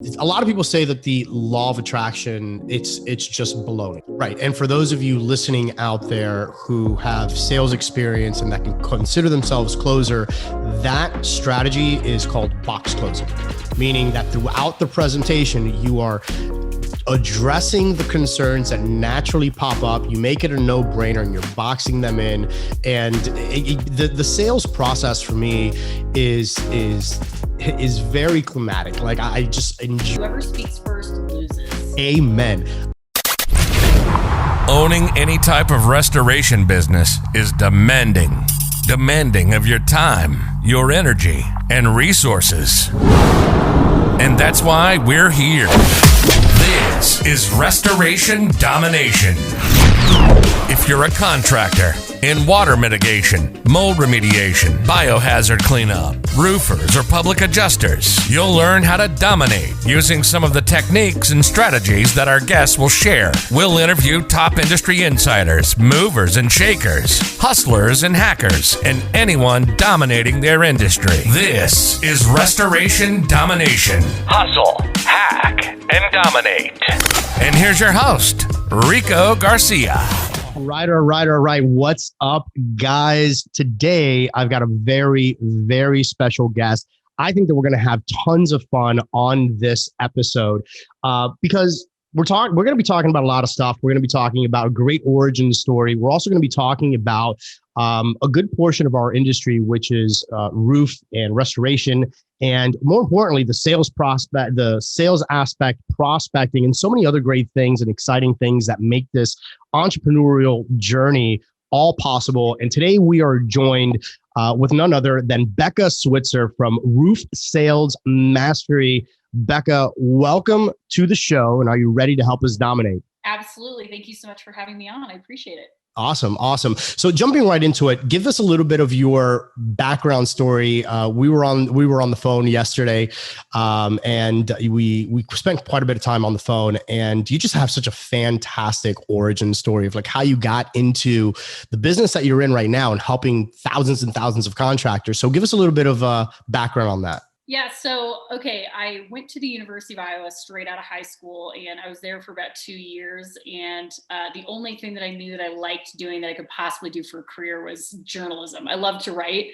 A lot of people say that the law of attraction, it's just baloney, right? And for those of you listening out there who have sales experience and that can consider themselves closer, that strategy is called box closing, meaning that throughout the presentation, you are addressing the concerns that naturally pop up. You make it a no-brainer and you're boxing them in. And the sales process for me is very climatic. Like I just enjoy. Whoever speaks first loses. Amen. Owning any type of restoration business is demanding of your time, your energy, and resources. And that's why we're here. This is Restoration Domination. If you're a contractor in water mitigation, mold remediation, biohazard cleanup, roofers, or public adjusters, you'll learn how to dominate using some of the techniques and strategies that our guests will share. We'll interview top industry insiders, movers and shakers, hustlers and hackers, and anyone dominating their industry. This is Restoration Domination. Hustle, hack, and dominate. And here's your host, Rico Garcia. All right. What's up, guys? Today, I've got a very, very special guest. I think that we're going to have tons of fun on this episode because we're going to be talking about a lot of stuff. We're going to be talking about a great origin story. We're also going to be talking about a good portion of our industry, which is roof and restoration. And more importantly, the sales aspect, prospecting, and so many other great things and exciting things that make this entrepreneurial journey all possible. And today we are joined with none other than Becca Switzer from Roof Sales Mastery. Becca, welcome to the show. And are you ready to help us dominate? Absolutely. Thank you so much for having me on. I appreciate it. Awesome. So jumping right into it, give us a little bit of your background story. We were on the phone yesterday, and we spent quite a bit of time on the phone. And you just have such a fantastic origin story of like how you got into the business that you're in right now and helping thousands and thousands of contractors. So give us a little bit of background on that. Yeah. So, I went to the University of Iowa straight out of high school, and I was there for about 2 years. And the only thing that I knew that I liked doing that I could possibly do for a career was journalism. I love to write,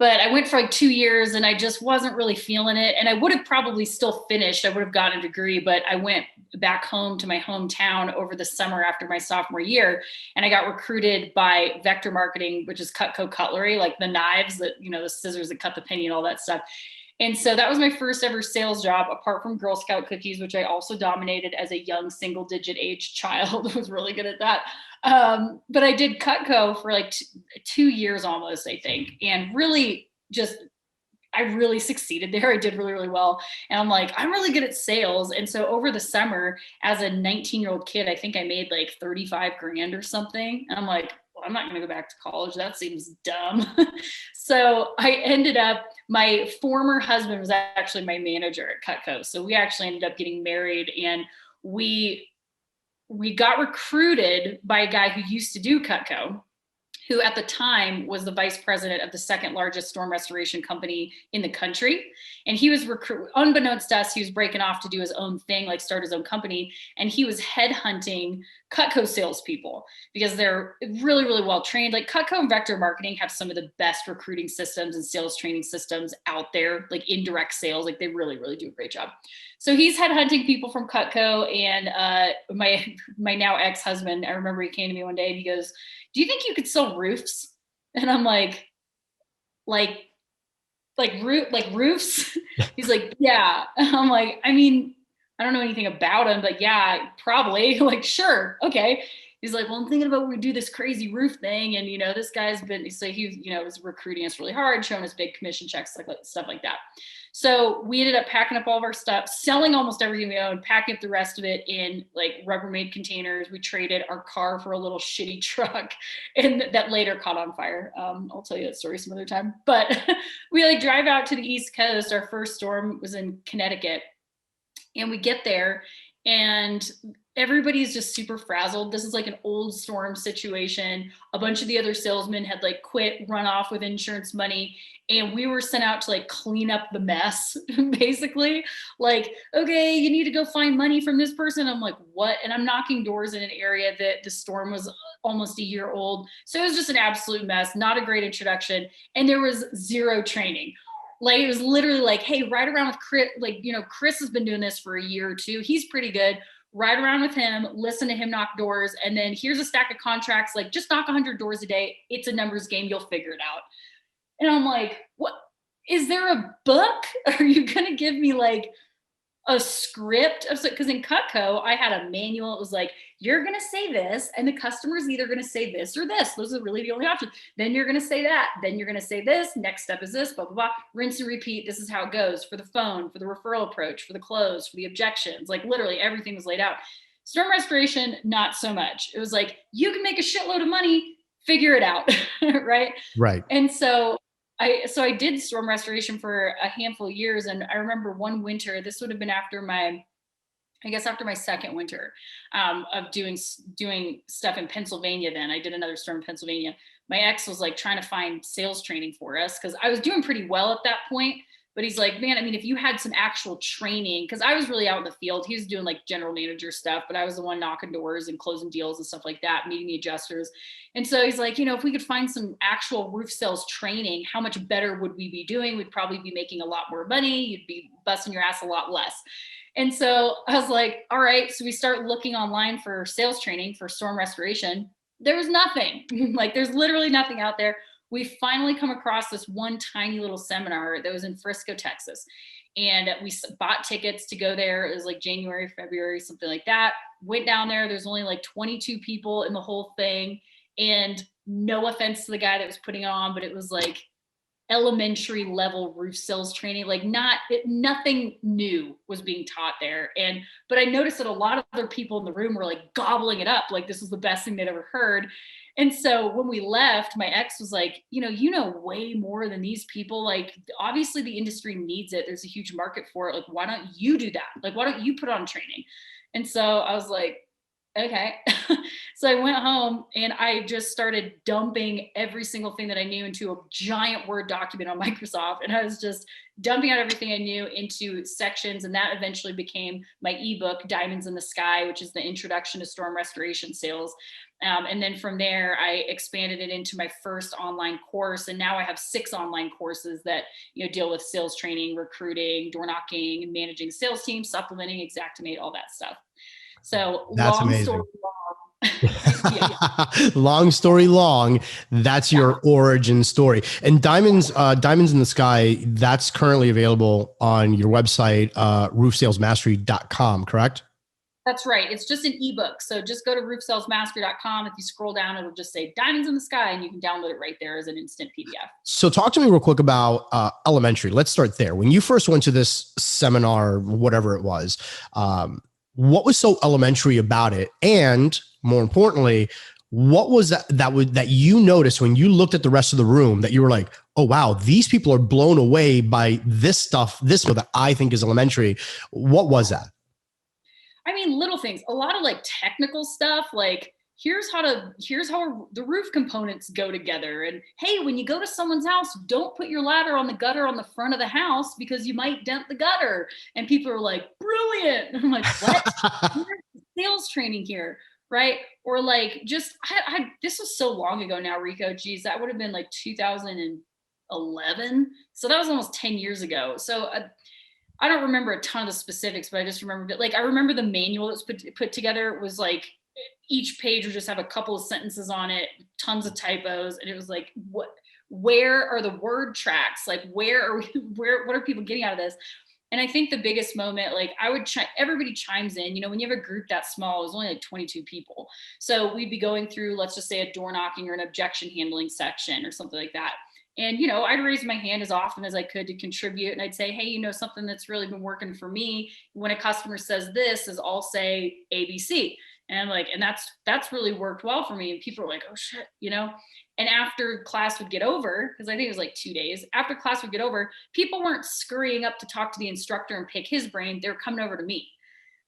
but I went for like 2 years and I just wasn't really feeling it. And I would have probably still finished. I would have gotten a degree, but I went back home to my hometown over the summer after my sophomore year. And I got recruited by Vector Marketing, which is Cutco Cutlery, like the knives that, the scissors that cut the penny and all that stuff. And so that was my first ever sales job, apart from Girl Scout cookies, which I also dominated as a young single-digit age child. I was really good at that. But I did Cutco for like 2 years almost, I think. And really I really succeeded there. I did really, really well. And I'm like, I'm really good at sales. And so over the summer, as a 19-year-old kid, I think I made like 35 grand or something. And I'm like, I'm not going to go back to college. That seems dumb. So I ended up, my former husband was actually my manager at Cutco. So we actually ended up getting married, and we got recruited by a guy who used to do Cutco, who at the time was the vice president of the second largest storm restoration company in the country. And he was unbeknownst to us, he was breaking off to do his own thing, like start his own company. And he was headhunting Cutco salespeople because they're really, really well trained. Like Cutco and Vector Marketing have some of the best recruiting systems and sales training systems out there, like indirect sales. Like they really, really do a great job. So he's headhunting people from Cutco, and my now ex-husband, I remember he came to me one day and he goes, "Do you think you could sell roofs?" And I'm like roofs? He's like, "Yeah." And I'm like, I mean, I don't know anything about them, but yeah, probably. Like, sure. Okay. He's like, "Well, I'm thinking about we do this crazy roof thing." And, this guy's been, so he, was recruiting us really hard, showing us big commission checks, stuff like that. So we ended up packing up all of our stuff, selling almost everything we owned, packing up the rest of it in like Rubbermaid containers. We traded our car for a little shitty truck, and that later caught on fire. I'll tell you that story some other time. But we drive out to the East Coast. Our first storm was in Connecticut, and we get there, and everybody's just super frazzled. This is like an old storm situation. A bunch of the other salesmen had like quit, run off with insurance money, and we were sent out to like clean up the mess, basically. Like, okay, you need to go find money from this person. I'm like, what? And I'm knocking doors in an area that the storm was almost a year old. So it was just an absolute mess, not a great introduction. And there was zero training. Like, it was literally like, hey, ride around with Chris. Like, you know, Chris has been doing this for a year or two. He's pretty good. Ride around with him, listen to him knock doors. And then here's a stack of contracts. Like, just knock 100 doors a day. It's a numbers game. You'll figure it out. And I'm like, what? Is there a book? Are you going to give me like a script? Because in Cutco, I had a manual. It was like, you're going to say this, and the customer's either going to say this or this. Those are really the only options. Then you're going to say that. Then you're going to say this. Next step is this, blah, blah, blah. Rinse and repeat. This is how it goes for the phone, for the referral approach, for the close, for the objections. Like, literally everything was laid out. Storm restoration, not so much. It was like, you can make a shitload of money, figure it out. Right. Right. And so I did storm restoration for a handful of years. And I remember one winter, this would have been after my second winter of doing stuff in Pennsylvania. Then I did another storm in Pennsylvania. My ex was like trying to find sales training for us, because I was doing pretty well at that point. But he's like, man, I mean, if you had some actual training, because I was really out in the field. He was doing like general manager stuff, but I was the one knocking doors and closing deals and stuff like that, meeting the adjusters. And so he's like, you know, if we could find some actual roof sales training, how much better would we be doing? We'd probably be making a lot more money. You'd be busting your ass a lot less. And so I was like, all right. So we start looking online for sales training for storm restoration. There was nothing. Like, there's literally nothing out there. We finally come across this one tiny little seminar that was in Frisco, Texas. And we bought tickets to go there. It was like January, February, something like that. Went down there. There's only like 22 people in the whole thing. And no offense to the guy that was putting it on, but it was like elementary level roof sales training. Like, nothing new was being taught there. But I noticed that a lot of other people in the room were like gobbling it up. Like, this was the best thing they'd ever heard. And so when we left, my ex was like, you know way more than these people. Like, obviously the industry needs it. There's a huge market for it. Like, why don't you do that? Like, why don't you put on training? And so I was like, okay. So I went home and I just started dumping every single thing that I knew into a giant Word document on Microsoft. And I was just dumping out everything I knew into sections. And that eventually became my ebook, Diamonds in the Sky, which is the introduction to storm restoration sales. And then from there, I expanded it into my first online course. And now I have 6 online courses that, you know, deal with sales training, recruiting, door knocking, managing sales teams, supplementing, Xactimate, all that stuff. So that's long amazing. Story long. Long story long, that's your origin story. And Diamonds in the Sky, that's currently available on your website, roofsalesmastery.com, correct? That's right. It's just an ebook. So just go to roofsalesmastery.com. If you scroll down, it'll just say Diamonds in the Sky, and you can download it right there as an instant PDF. So talk to me real quick about elementary. Let's start there. When you first went to this seminar, whatever it was, what was so elementary about it? And more importantly, what was that you noticed when you looked at the rest of the room that you were like, oh, wow, these people are blown away by this stuff, that I think is elementary. What was that? I mean, little things, a lot of like technical stuff, like here's how the roof components go together. And hey, when you go to someone's house, don't put your ladder on the gutter on the front of the house because you might dent the gutter. And people are like, brilliant. And I'm like, what? Sales training here, right? Or like, just, this was so long ago now, Rico, geez, that would have been like 2011. So that was almost 10 years ago. So I don't remember a ton of the specifics, but I just remember like, I remember the manual that's put together was like, each page would just have a couple of sentences on it, tons of typos. And it was like, where are the word tracks? Like, what are people getting out of this? And I think the biggest moment, like everybody chimes in, you know, when you have a group that small, it was only like 22 people. So we'd be going through, let's just say a door knocking or an objection handling section or something like that. And, you know, I'd raise my hand as often as I could to contribute. And I'd say, hey, you know, something that's really been working for me when a customer says this is I'll say ABC. And I'm like, and that's really worked well for me. And people are like, oh shit, you know? And after class would get over, because I think it was like 2 days, after class would get over, people weren't scurrying up to talk to the instructor and pick his brain. They were coming over to me.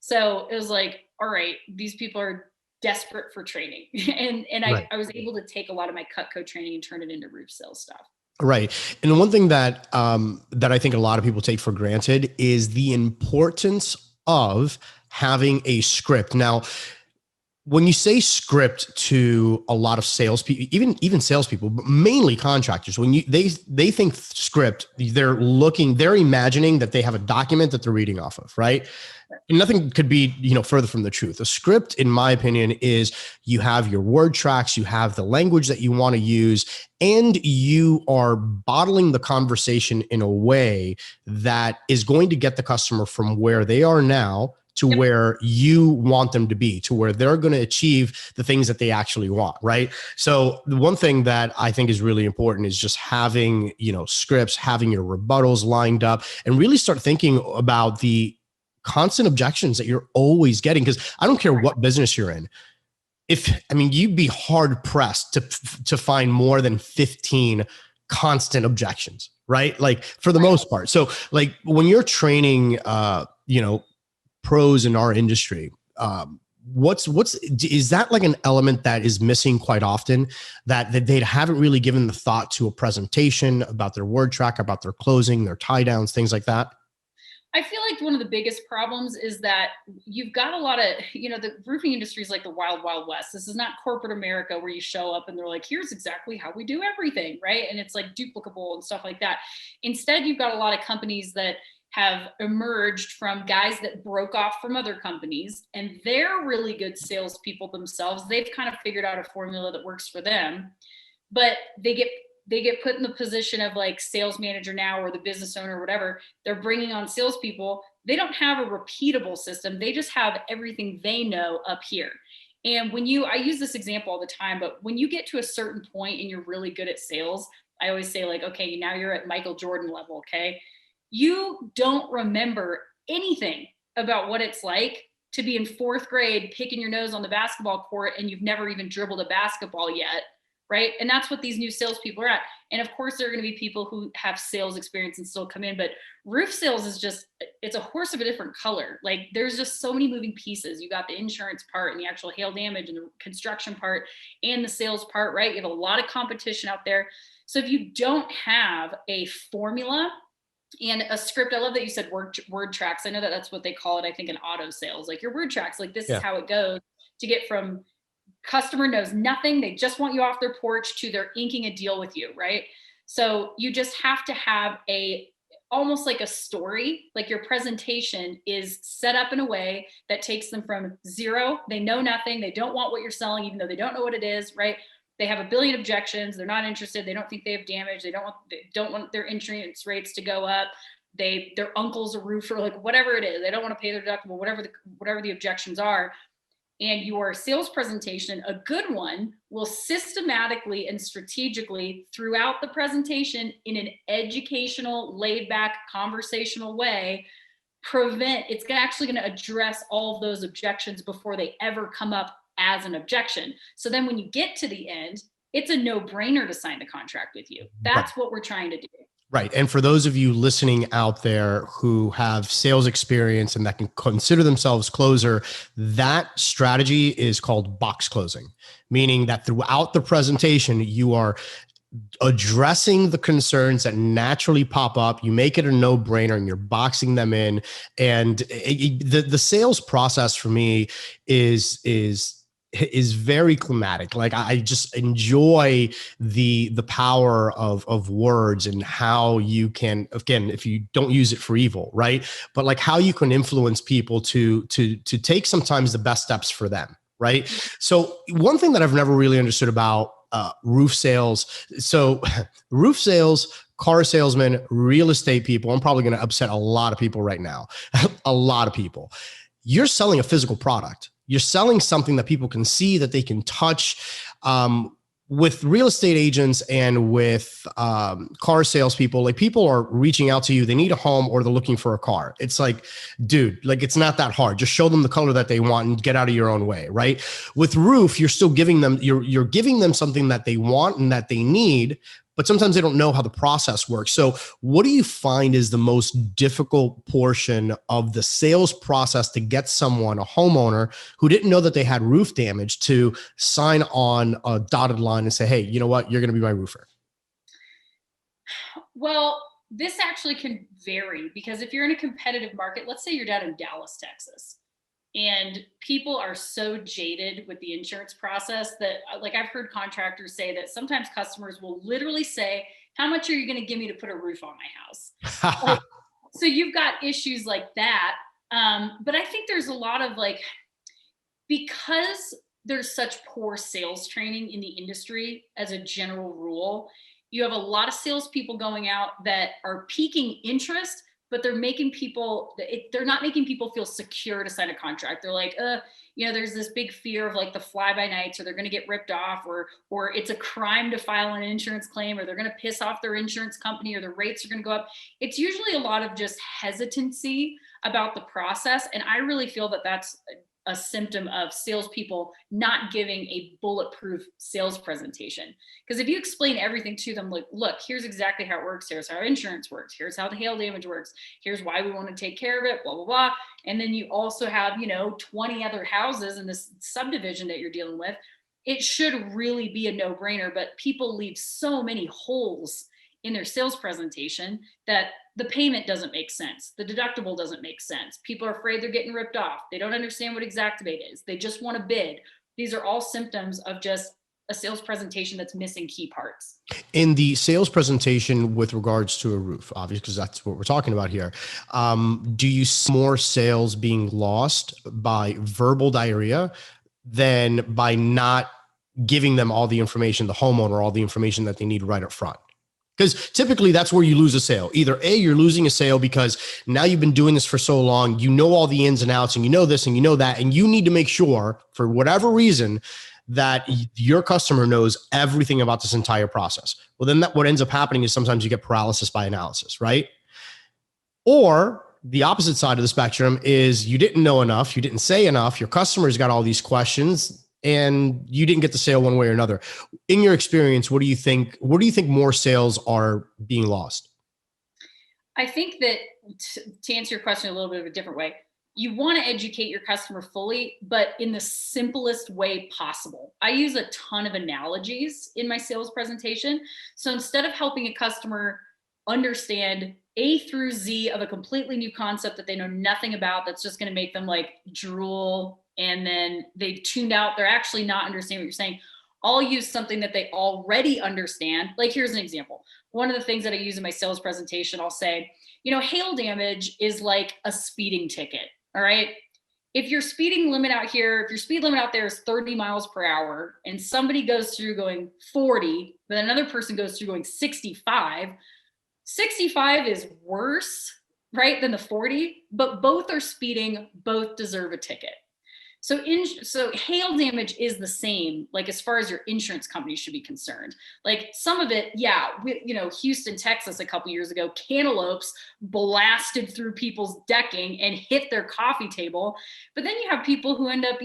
So it was like, all right, these people are desperate for training. and Right. I was able to take a lot of my Cutco training and turn it into roof sales stuff. Right. And one thing that that I think a lot of people take for granted is the importance of having a script. Now, when you say script to a lot of salespeople, even salespeople, but mainly contractors, when they think script, they're imagining that they have a document that they're reading off of, right? And nothing could be, further from the truth. A script, in my opinion, is you have your word tracks, you have the language that you want to use, and you are bottling the conversation in a way that is going to get the customer from where they are now to where you want them to be, to where they're going to achieve the things that they actually want, right? So the one thing that I think is really important is just having, scripts, having your rebuttals lined up, and really start thinking about the constant objections that you're always getting. Because I don't care what business you're in. You'd be hard pressed to find more than 15 constant objections, right? Like for the most part. So like when you're training, pros in our industry, is that like an element that is missing quite often, that they haven't really given the thought to a presentation about their word track, about their closing, their tie downs, things like that? I feel like one of the biggest problems is that you've got a lot of, the roofing industry is like the wild, wild west. This is not corporate America where you show up and they're like, here's exactly how we do everything, right? And it's like duplicable and stuff like that. Instead, you've got a lot of companies that have emerged from guys that broke off from other companies, and they're really good salespeople themselves. They've kind of figured out a formula that works for them, but they get put in the position of like sales manager now, or the business owner or whatever. They're bringing on salespeople. They don't have a repeatable system. They just have everything they know up here. And I use this example all the time, but when you get to a certain point and you're really good at sales, I always say like, okay, now you're at Michael Jordan level. Okay. You don't remember anything about what it's like to be in fourth grade, picking your nose on the basketball court, and you've never even dribbled a basketball yet, right? And that's what these new salespeople are at. And of course, there are going to be people who have sales experience and still come in, but roof sales is it's a horse of a different color. Like there's just so many moving pieces. You got the insurance part and the actual hail damage and the construction part and the sales part, right? You have a lot of competition out there. So if you don't have a formula and a script, I love that you said word tracks. I know that that's what they call it, I think, in auto sales, like your word tracks, like this is how it goes to get from customer knows nothing, they just want you off their porch, to they're inking a deal with you, right? So you just have to have almost like a story, like your presentation is set up in a way that takes them from zero, they know nothing, they don't want what you're selling, even though they don't know what it is, right? They have a billion objections. They're not interested. They don't think they have damage. They don't want their insurance rates to go up. Their uncle's a roofer, like whatever it is. They don't want to pay their deductible, whatever the objections are. And your sales presentation, a good one, will systematically and strategically throughout the presentation in an educational, laid back, conversational way, it's actually going to address all of those objections before they ever come up as an objection. So then when you get to the end, it's a no-brainer to sign the contract with you. That's what we're trying to do. Right. And for those of you listening out there who have sales experience and that can consider themselves closer, that strategy is called box closing, meaning that throughout the presentation, you are addressing the concerns that naturally pop up. You make it a no-brainer and you're boxing them in. And the sales process for me is very climatic. Like I just enjoy the power of words and how you can, again, if you don't use it for evil, right? But like how you can influence people to take sometimes the best steps for them, right? So one thing that I've never really understood about roof sales. So roof sales, car salesmen, real estate people, I'm probably going to upset a lot of people right now. A lot of people. You're selling a physical product. You're selling something that people can see, that they can touch. With real estate agents and with car salespeople, like people are reaching out to you. They need a home or they're looking for a car. It's like, dude, like it's not that hard. Just show them the color that they want and get out of your own way, right? With roof, you're still giving them, you're giving them something that they want and that they need, but sometimes they don't know how the process works. So what do you find is the most difficult portion of the sales process to get someone, a homeowner who didn't know that they had roof damage, to sign on a dotted line and say, hey, you know what, you're going to be my roofer? Well, this actually can vary, because if you're in a competitive market, let's say you're down in Dallas, Texas, and people are so jaded with the insurance process that, like, I've heard contractors say that sometimes customers will literally say, how much are you going to give me to put a roof on my house? Like, so you've got issues like that. But I think there's a lot of, like, because there's such poor sales training in the industry as a general rule, you have a lot of salespeople going out that are piquing interest, but they're not making people feel secure to sign a contract. They're like, there's this big fear of, like, the fly by nights, or they're going to get ripped off, or it's a crime to file an insurance claim, or they're going to piss off their insurance company, or the rates are going to go up. It's usually a lot of just hesitancy about the process. And I really feel that that's a symptom of salespeople not giving a bulletproof sales presentation. Because if you explain everything to them, like, look, here's exactly how it works. Here's how insurance works. Here's how the hail damage works. Here's why we want to take care of it, blah, blah, blah. And then you also have, 20 other houses in this subdivision that you're dealing with. It should really be a no-brainer, but people leave so many holes in their sales presentation that the payment doesn't make sense. The deductible doesn't make sense. People are afraid they're getting ripped off. They don't understand what Exactivate is. They just want to bid. These are all symptoms of just a sales presentation that's missing key parts. In the sales presentation with regards to a roof, obviously, because that's what we're talking about here, do you see more sales being lost by verbal diarrhea than by not giving them all the information, the homeowner, all the information that they need right up front? Because typically that's where you lose a sale. Either A, you're losing a sale because now you've been doing this for so long, you know all the ins and outs, and you know this and you know that, and you need to make sure, for whatever reason, that your customer knows everything about this entire process. Well, then what ends up happening is sometimes you get paralysis by analysis, right? Or the opposite side of the spectrum is you didn't know enough, you didn't say enough, your customer's got all these questions, and you didn't get the sale one way or another. In your experience, what do you think more sales are being lost? I think that to answer your question a little bit of a different way, you want to educate your customer fully, but in the simplest way possible. I use a ton of analogies in my sales presentation. So instead of helping a customer understand A through Z of a completely new concept that they know nothing about, that's just going to make them, like, drool, and then they tuned out, they're actually not understanding what you're saying, I'll use something that they already understand. Like, here's an example. One of the things that I use in my sales presentation, I'll say, hail damage is like a speeding ticket. All right. If your speeding limit out here, if your speed limit out there is 30 miles per hour, and somebody goes through going 40, but another person goes through going 65 is worse, right, than the 40, but both are speeding, both deserve a ticket. So hail damage is the same, like, as far as your insurance company should be concerned. Like, some of it, Houston, Texas, a couple years ago, cantaloupes blasted through people's decking and hit their coffee table. But then you have people who end up,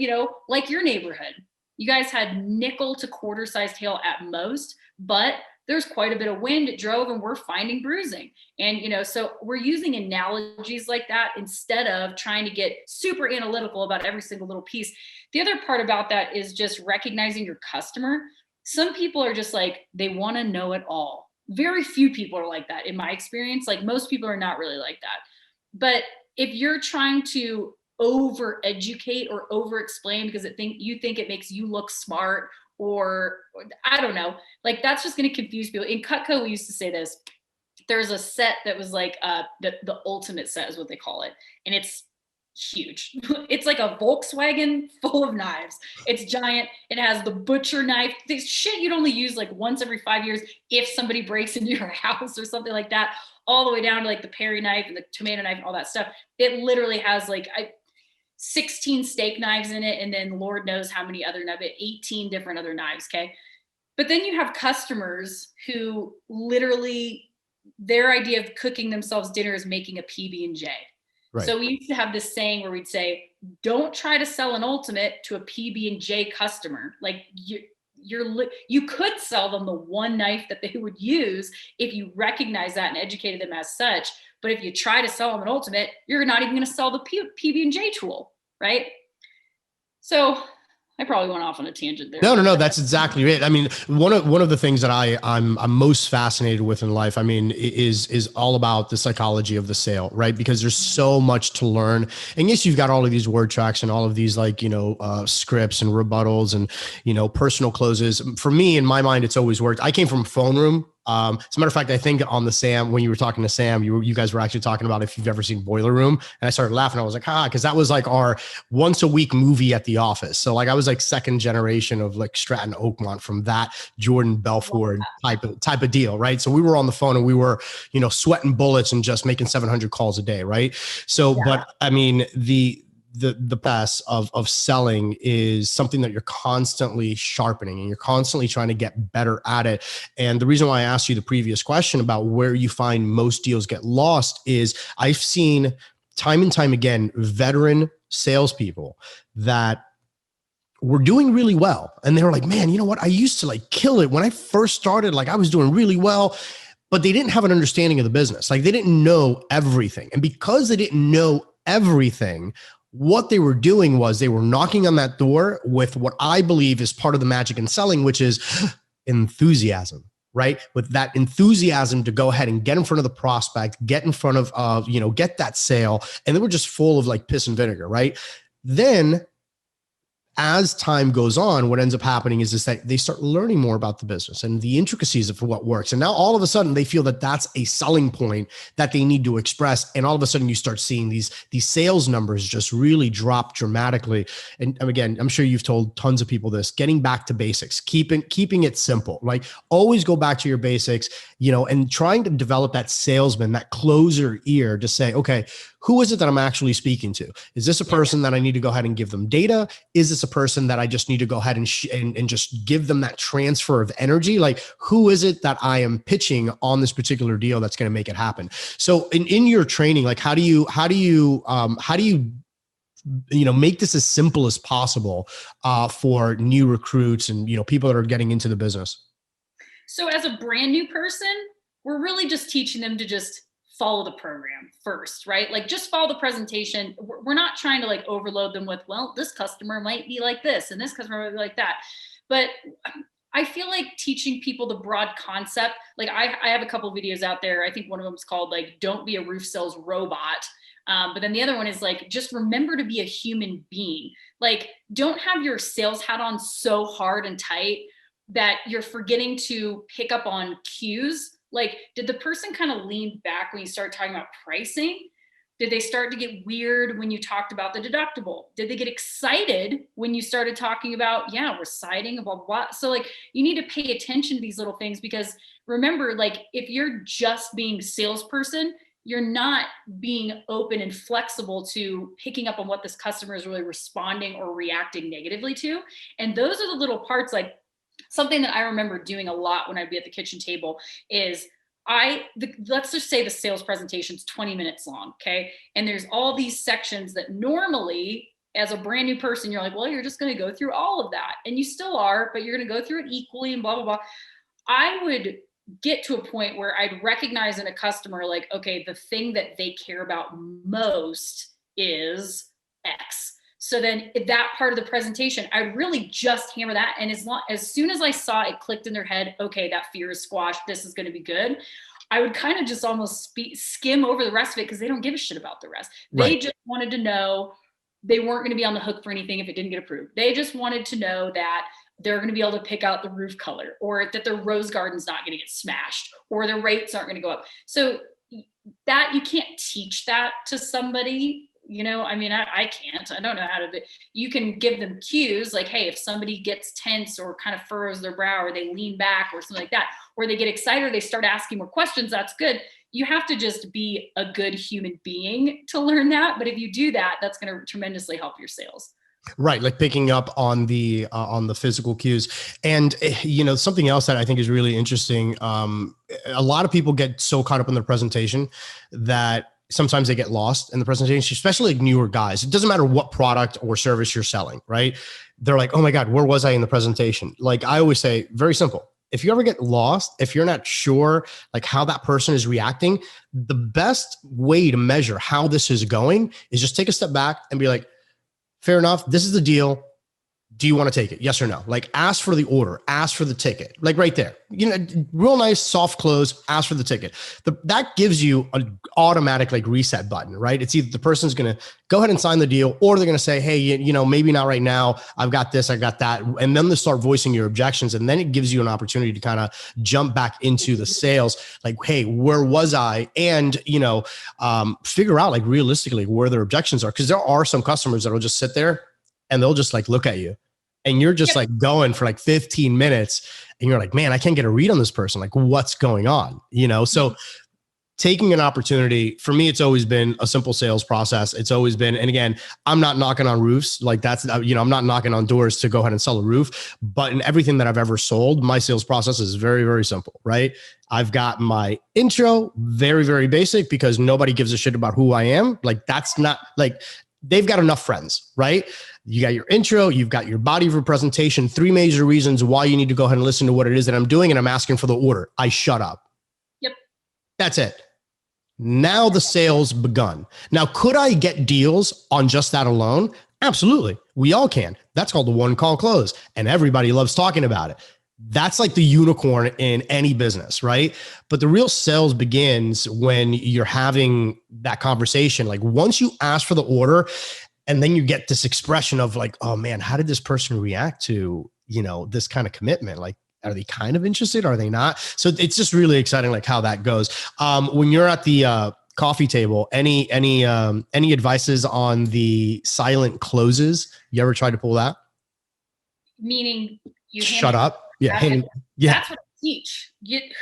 like your neighborhood. You guys had nickel to quarter-sized hail at most, but there's quite a bit of wind. It drove, and we're finding bruising. And, so we're using analogies like that instead of trying to get super analytical about every single little piece. The other part about that is just recognizing your customer. Some people are just like, they want to know it all. Very few people are like that in my experience. Like, most people are not really like that. But if you're trying to over educate or over explain because you think it makes you look smart, or I don't know, like, that's just going to confuse people. In Cutco, we used to say this. There's a set that was like the ultimate set is what they call it. And it's huge. It's like a Volkswagen full of knives. It's giant. It has the butcher knife. This shit you'd only use like once every 5 years if somebody breaks into your house or something like that, all the way down to like the Perry knife and the tomato knife and all that stuff. It literally has like 16 steak knives in it, and then Lord knows how many other knives, 18 different other knives, okay? But then you have customers who literally, their idea of cooking themselves dinner is making a PB&J. Right. So we used to have this saying where we'd say, don't try to sell an ultimate to a PB&J customer. Like, you could sell them the one knife that they would use if you recognize that and educated them as such. But if you try to sell them an ultimate, you're not even going to sell the PB&J tool, right? So I probably went off on a tangent there. No. That's exactly it. I mean, one of the things that I'm most fascinated with in life, I mean, is all about the psychology of the sale, right? Because there's so much to learn. And yes, you've got all of these word tracks and all of these scripts and rebuttals and, personal closes. For me, in my mind, it's always worked. I came from phone room. As a matter of fact, I think on the Sam, when you were talking to Sam, you guys were actually talking about if you've ever seen Boiler Room. And I started laughing. I was like, because that was like our once a week movie at the office. So like I was like second generation of like Stratton Oakmont from that Jordan Belfort type of deal, right? So we were on the phone and we were, sweating bullets and just making 700 calls a day, right? So, but I mean, the pass of selling is something that you're constantly sharpening and you're constantly trying to get better at it. And the reason why I asked you the previous question about where you find most deals get lost is I've seen time and time again, veteran salespeople that were doing really well. And they were like, man, you know what? I used to like kill it when I first started, like I was doing really well, but they didn't have an understanding of the business. Like they didn't know everything. And because they didn't know everything, what they were doing was they were knocking on that door with what I believe is part of the magic in selling, which is enthusiasm, right? With that enthusiasm to go ahead and get in front of the prospect, get in front of, get that sale. And they were just full of like piss and vinegar, right? Then as time goes on, what ends up happening is that they start learning more about the business and the intricacies of what works. And now all of a sudden they feel that that's a selling point that they need to express. And all of a sudden you start seeing these sales numbers just really drop dramatically. And again, I'm sure you've told tons of people this, getting back to basics, keeping it simple, like always go back to your basics, and trying to develop that salesman, that closer ear to say, okay, who is it that I'm actually speaking to? Is this a person that I need to go ahead and give them data? Is this a person that I just need to go ahead and just give them that transfer of energy? Like, who is it that I am pitching on this particular deal that's going to make it happen? So in your training, like how do you make this as simple as possible for new recruits and, people that are getting into the business? So as a brand new person, we're really just teaching them to just follow the program first, right? Like just follow the presentation. We're not trying to like overload them with, well, this customer might be like this and this customer might be like that. But I feel like teaching people the broad concept, like I have a couple of videos out there. I think one of them is called like, don't be a roof sales robot. But then the other one is like, just remember to be a human being. Like, don't have your sales hat on so hard and tight that you're forgetting to pick up on cues. Like, did the person kind of lean back when you started talking about pricing? Did they start to get weird when you talked about the deductible? Did they get excited when you started talking about, we're siding, blah, blah, blah. So like, you need to pay attention to these little things because remember, like if you're just being salesperson, you're not being open and flexible to picking up on what this customer is really responding or reacting negatively to. And those are the little parts, like something that I remember doing a lot when I'd be at the kitchen table is let's just say the sales presentation is 20 minutes long. Okay. And there's all these sections that normally as a brand new person, you're like, well, you're just going to go through all of that. And you still are, but you're going to go through it equally and blah, blah, blah. I would get to a point where I'd recognize in a customer, like, okay, the thing that they care about most is X. So then that part of the presentation, I really just hammer that. And as soon as I saw it clicked in their head, okay, that fear is squashed, this is going to be good, I would kind of just almost skim over the rest of it because they don't give a shit about the rest. Right. They just wanted to know they weren't going to be on the hook for anything if it didn't get approved. They just wanted to know that they're going to be able to pick out the roof color, or that their rose garden's not going to get smashed, or their rates aren't going to go up. So that you can't teach that to somebody. I can't. I don't know how to. You can give them cues like, hey, if somebody gets tense or kind of furrows their brow or they lean back or something like that, or they get excited or they start asking more questions, that's good. You have to just be a good human being to learn that. But if you do that, that's going to tremendously help your sales. Right. Like picking up on the physical cues. And, something else that I think is really interesting. A lot of people get so caught up in their presentation that sometimes they get lost in the presentation, especially like newer guys. It doesn't matter what product or service you're selling, right? they're like, oh my God, where was I in the presentation? Like I always say, very simple. If you ever get lost, if you're not sure like how that person is reacting, the best way to measure how this is going is just take a step back and be like, fair enough. This is the deal. Do you want to take it? Yes or no? Like ask for the order, ask for the ticket, like right there, real nice, soft close, ask for the ticket. That gives you an automatic like reset button, right? It's either the person's going to go ahead and sign the deal, or they're going to say, hey, maybe not right now. I've got this, I got that. And then they start voicing your objections. And then it gives you an opportunity to kind of jump back into the sales. Like, hey, where was I? And, figure out like realistically where their objections are. Cause there are some customers that will just sit there and they'll just like look at you. And you're just like going for like 15 minutes and you're like, man, I can't get a read on this person. Like what's going on? So taking an opportunity for me, it's always been a simple sales process. It's always been, and again, I'm not knocking on roofs. Like that's, I'm not knocking on doors to go ahead and sell a roof, but in everything that I've ever sold, my sales process is very, very simple, right? I've got my intro, very, very basic because nobody gives a shit about who I am. Like that's not like, they've got enough friends, right? You got your intro, you've got your body of your presentation, 3 major reasons why you need to go ahead and listen to what it is that I'm doing. And I'm asking for the order. I shut up. Yep. That's it. Now the sales begun. Now, could I get deals on just that alone? Absolutely. We all can. That's called the one call close. And everybody loves talking about it. That's like the unicorn in any business, right? But the real sales begins when you're having that conversation. Like once you ask for the order and then you get this expression of like, oh man, how did this person react to, this kind of commitment? Like, are they kind of interested? Are they not? So it's just really exciting, like how that goes. When you're at the coffee table, any advices on the silent closes? You ever tried to pull that? Meaning you shut up. Yeah. That's what I teach.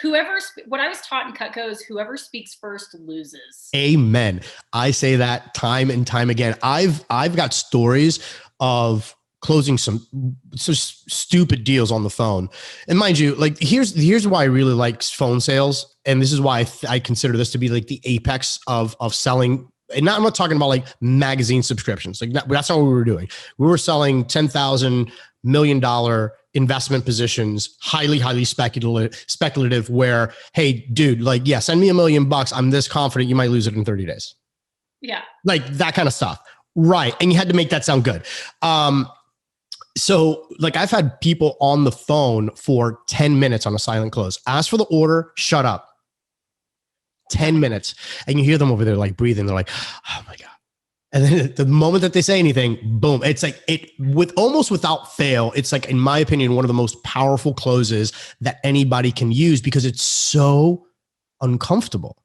What I was taught in Cutco is whoever speaks first loses. Amen. I say that time and time again. I've got stories of closing some stupid deals on the phone. And mind you, like here's why I really like phone sales. And this is why I consider this to be like the apex of selling. And I'm not talking about like magazine subscriptions. Like that's not what we were doing. We were selling $10,000 million investment positions, highly, highly speculative where, hey, dude, like, yeah, send me $1 million. I'm this confident you might lose it in 30 days. Yeah. Like that kind of stuff. Right. And you had to make that sound good. So like I've had people on the phone for 10 minutes on a silent close. Ask for the order, shut up. 10 minutes. And you hear them over there like breathing. They're like, oh my God. And then the moment that they say anything, boom, it's like almost without fail. It's like, in my opinion, one of the most powerful closes that anybody can use because it's so uncomfortable.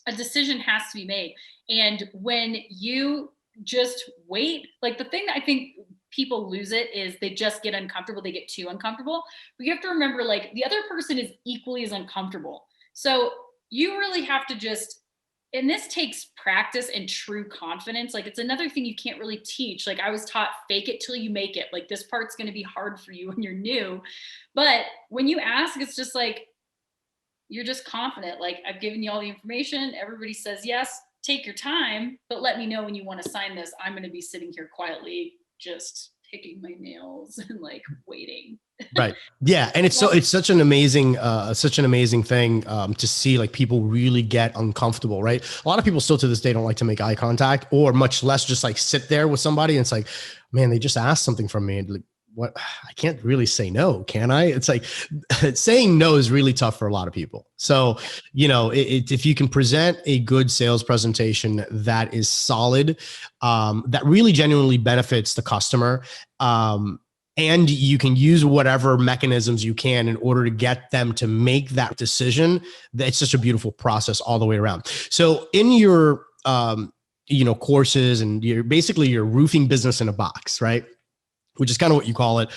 A decision has to be made. And when you just wait, like the thing that I think people lose it is they just get uncomfortable. They get too uncomfortable. But you have to remember, like the other person is equally as uncomfortable. So you really have to just, and this takes practice and true confidence. Like it's another thing you can't really teach. Like I was taught fake it till you make it. Like this part's going to be hard for you when you're new. But when you ask, it's just like, you're just confident. Like I've given you all the information. Everybody says yes, take your time, but let me know when you want to sign this. I'm going to be sitting here quietly, just picking my nails and like waiting. Right. Yeah. And it's such an amazing thing to see like people really get uncomfortable, right? A lot of people still to this day don't like to make eye contact or much less just like sit there with somebody. And it's like, man, they just asked something from me. And like, what? I can't really say no, can I? It's like saying no is really tough for a lot of people. So, if you can present a good sales presentation that is solid, that really genuinely benefits the customer, and you can use whatever mechanisms you can in order to get them to make that decision, it's such a beautiful process all the way around. So in your, courses and your roofing business in a box, right? Which is kind of what you call it.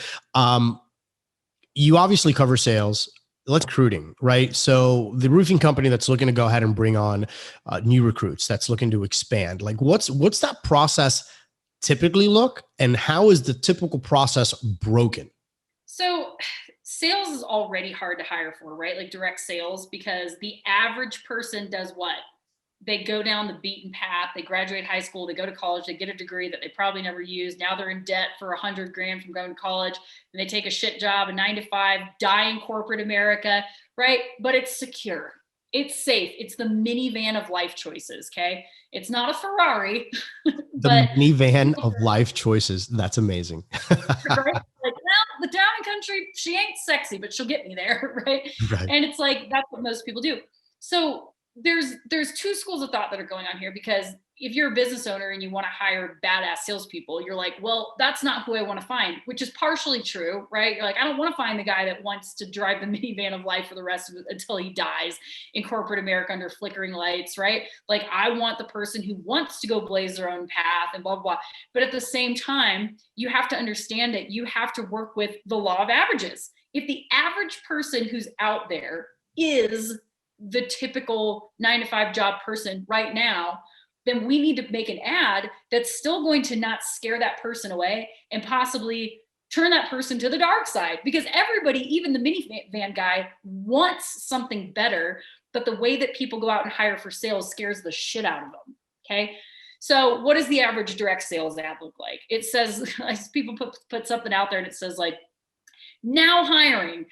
You obviously cover sales, recruiting, right? So the roofing company that's looking to go ahead and bring on new recruits, that's looking to expand, like what's that process typically look, and how is the typical process broken? So sales is already hard to hire for, right? Like direct sales, because the average person does what? they go down the beaten path. They graduate high school, they go to college, they get a degree that they probably never used. Now they're in debt for $100,000 from going to college, and they take a shit job, a 9 to 5, die in corporate America, right? But it's secure. It's safe. It's the minivan of life choices. Okay. It's not a Ferrari. The minivan of life choices. That's amazing. Right? Like, well, the town and country, she ain't sexy, but she'll get me there. Right. Right. And it's like, that's what most people do. So there's two schools of thought that are going on here, because if you're a business owner and you want to hire badass salespeople, you're like, well, that's not who I want to find, which is partially true, right? You're like, I don't want to find the guy that wants to drive the minivan of life for the rest of it until he dies in corporate America under flickering lights, right? Like, I want the person who wants to go blaze their own path and blah, blah, blah. But at the same time, you have to understand that you have to work with the law of averages. If the average person who's out there is the typical 9 to 5 job person right now, then we need to make an ad that's still going to not scare that person away and possibly turn that person to the dark side, because everybody, even the minivan guy, wants something better. But the way that people go out and hire for sales scares the shit out of them. Okay. So what does the average direct sales ad look like? It says, people put something out there and it says like, now hiring,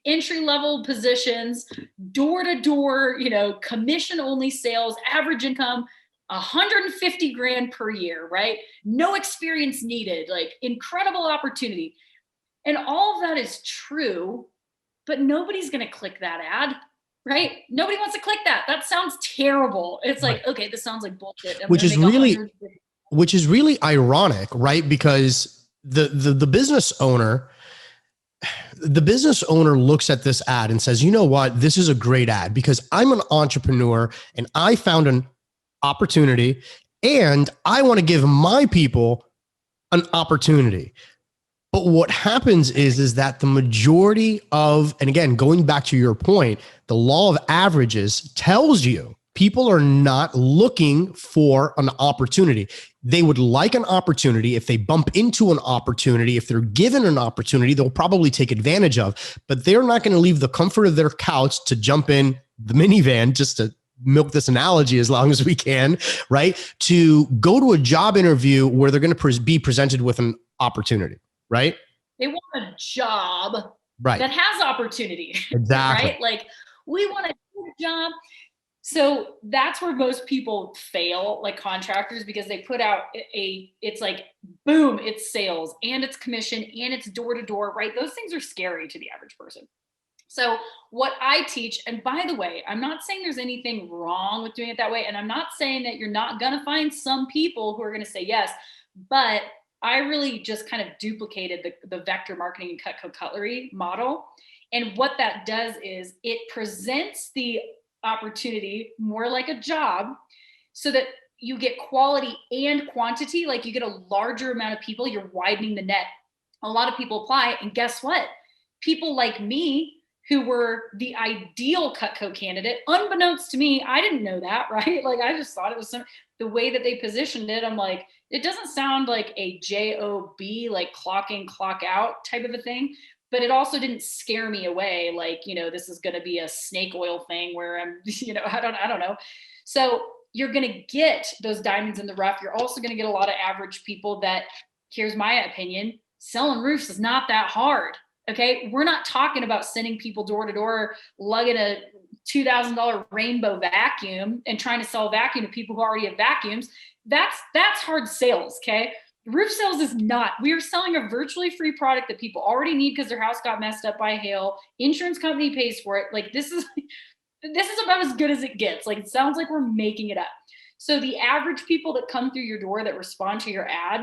entry level positions, door to door, commission only sales, average income, 150 grand per year, right? No experience needed, like incredible opportunity. And all of that is true, but nobody's going to click that ad, right? Nobody wants to click that. That sounds terrible. It's like, right. Okay, this sounds like bullshit. Which is really ironic, right? Because the business owner looks at this ad and says, you know what, this is a great ad because I'm an entrepreneur and I found an opportunity and I want to give my people an opportunity. But what happens is that the majority of, and again, going back to your point, the law of averages tells you people are not looking for an opportunity. They would like an opportunity. If they bump into an opportunity, if they're given an opportunity, they'll probably take advantage of, but they're not going to leave the comfort of their couch to jump in the minivan, just to milk this analogy as long as we can, right? To go to a job interview where they're going to be presented with an opportunity, right? They want a job right. that has opportunity. Exactly. Right? Like, we want a job. So that's where most people fail, like contractors, because they put out it's like, boom, it's sales and it's commission and it's door to door, right? Those things are scary to the average person. So what I teach, and by the way, I'm not saying there's anything wrong with doing it that way. And I'm not saying that you're not going to find some people who are going to say yes, but I really just kind of duplicated the vector marketing and Cutco Cutlery model. And what that does is it presents the opportunity more like a job so that you get quality and quantity. Like, you get a larger amount of people, you're widening the net. A lot of people apply, and guess what? People like me, who were the ideal Cutco candidate, unbeknownst to me, I didn't know that, right? Like, I just thought it was the way that they positioned it. I'm like, it doesn't sound like a job, like clock in, clock out type of a thing. But it also didn't scare me away. Like, this is going to be a snake oil thing where I'm, I don't know. So you're going to get those diamonds in the rough. You're also going to get a lot of average people that, here's my opinion, selling roofs is not that hard. Okay. We're not talking about sending people door to door, lugging a $2,000 rainbow vacuum and trying to sell a vacuum to people who already have vacuums. That's hard sales. Okay. Roof sales is not. We are selling a virtually free product that people already need because their house got messed up by hail. Insurance company pays for it. Like, this is about as good as it gets. Like, it sounds like we're making it up. So the average people that come through your door that respond to your ad,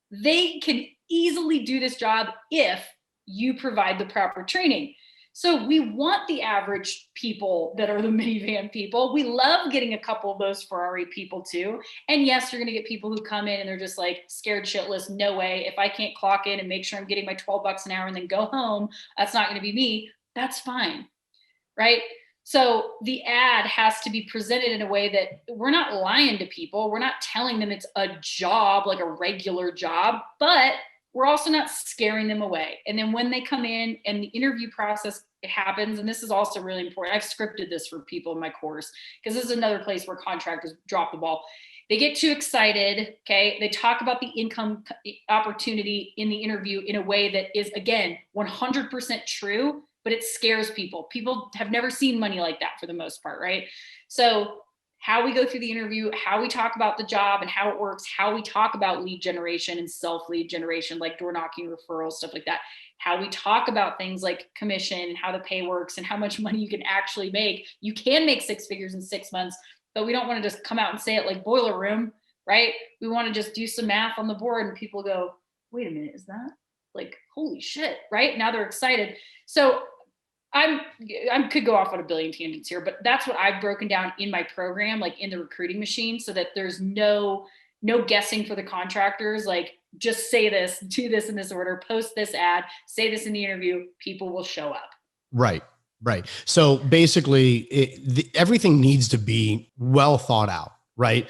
they can easily do this job if you provide the proper training. So we want the average people that are the minivan people. We love getting a couple of those Ferrari people too. And yes, you're going to get people who come in and they're just like scared shitless. No way. If I can't clock in and make sure I'm getting my $12 an hour and then go home, that's not going to be me. That's fine. Right? So the ad has to be presented in a way that we're not lying to people. We're not telling them it's a job, like a regular job, but we're also not scaring them away. And then when they come in and the interview process happens, and this is also really important, I've scripted this for people in my course, because this is another place where contractors drop the ball. They get too excited, okay? They talk about the income opportunity in the interview in a way that is, again, 100% true, but it scares people. People have never seen money like that for the most part, right? So how we go through the interview, how we talk about the job and how it works, how we talk about lead generation and self-lead generation, like door knocking, referrals, stuff like that, how we talk about things like commission, how the pay works, and how much money you can actually make. You can make 6 figures in 6 months, but we don't want to just come out and say it like boiler room, right? We want to just do some math on the board and people go, wait a minute, is that like, holy shit, right? Now they're excited. So I could go off on a billion tangents here, but that's what I've broken down in my program, like in the recruiting machine, so that there's no guessing for the contractors. Like, just say this, do this in this order, post this ad, say this in the interview, people will show up. Right. Right. So basically everything needs to be well thought out, right?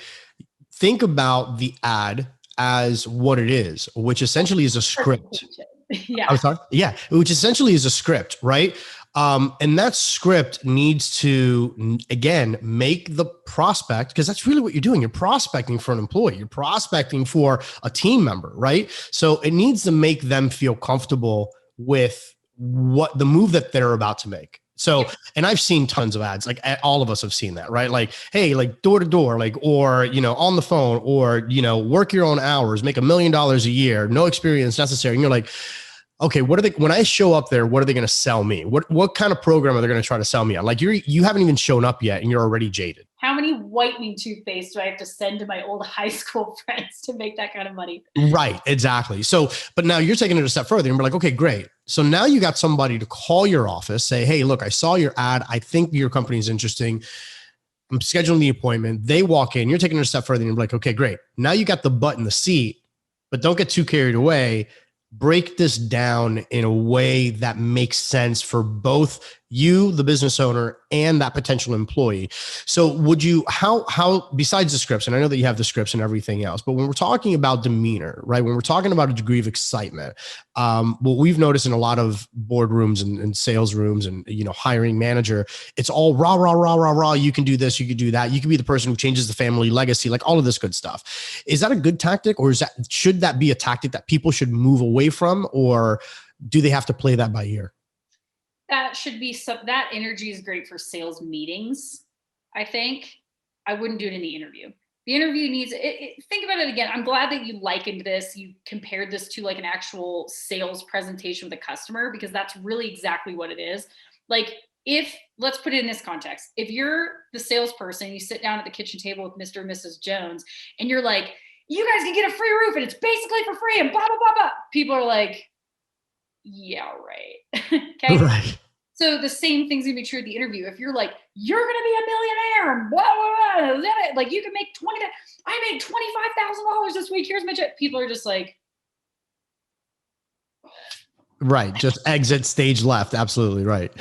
Think about the ad as what it is, which essentially is a script. Yeah. I'm sorry. Yeah. Which essentially is a script, right? And that script needs to, again, make the prospect, because that's really what you're doing. You're prospecting for an employee. You're prospecting for a team member, right? So it needs to make them feel comfortable with what the move that they're about to make. So, and I've seen tons of ads, like all of us have seen that, right? Like, hey, like door to door, like, or, on the phone, or, work your own hours, make $1 million a year, no experience necessary. And you're like, okay, what are they, when I show up there, what are they going to sell me? What kind of program are they going to try to sell me on? Like you haven't even shown up yet and you're already jaded. How many whitening toothpaste do I have to send to my old high school friends to make that kind of money? Right, exactly. So, but now you're taking it a step further and we're like, okay, great. So now you got somebody to call your office, say, hey, look, I saw your ad. I think your company is interesting. I'm scheduling the appointment. They walk in, you're taking it a step further and you're like, okay, great. Now you got the butt in the seat, but don't get too carried away. Break this down in a way that makes sense for both you, the business owner, and that potential employee. So would you, how, besides the scripts, and I know that you have the scripts and everything else, but when we're talking about demeanor, right? When we're talking about a degree of excitement, what we've noticed in a lot of boardrooms and sales rooms and, hiring manager, it's all rah, rah, rah, rah, rah. You can do this, you can do that. You can be the person who changes the family legacy, like all of this good stuff. Is that a good tactic, or should that be a tactic that people should move away from, or do they have to play that by ear? That should be that energy is great for sales meetings. I think I wouldn't do it in the interview. The interview needs think about it again. I'm glad that you likened this. You compared this to like an actual sales presentation with a customer, because that's really exactly what it is. Like, let's put it in this context. If you're the salesperson, you sit down at the kitchen table with Mr. and Mrs. Jones, and you're like, you guys can get a free roof and it's basically for free and blah, blah, blah, blah. People are like, yeah, right. Okay. Right. So the same thing's gonna be true at the interview. If you're like, you're gonna be a millionaire and blah, blah, blah, like you can make I made $25,000 this week. Here's my check. People are just like, right. Just exit stage left. Absolutely right.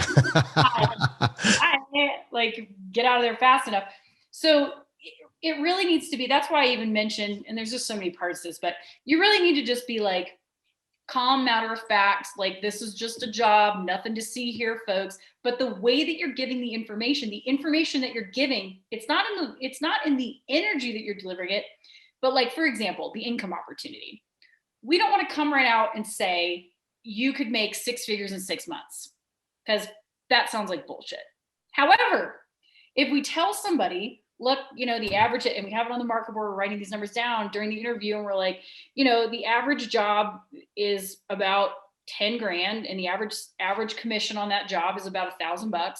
I can't like get out of there fast enough. So it really needs to be, that's why I even mentioned, and there's just so many parts to this, but you really need to just be like, calm, matter of fact, like this is just a job, nothing to see here, folks. But the way that you're giving the information that you're giving, it's not in the energy that you're delivering it. But like, for example, the income opportunity. We don't want to come right out and say, you could make 6 figures in 6 months, because that sounds like bullshit. However, if we tell somebody, look, the average, and we have it on the market board, we're writing these numbers down during the interview, and we're like, the average job is about 10 grand, and the average commission on that job is about $1,000.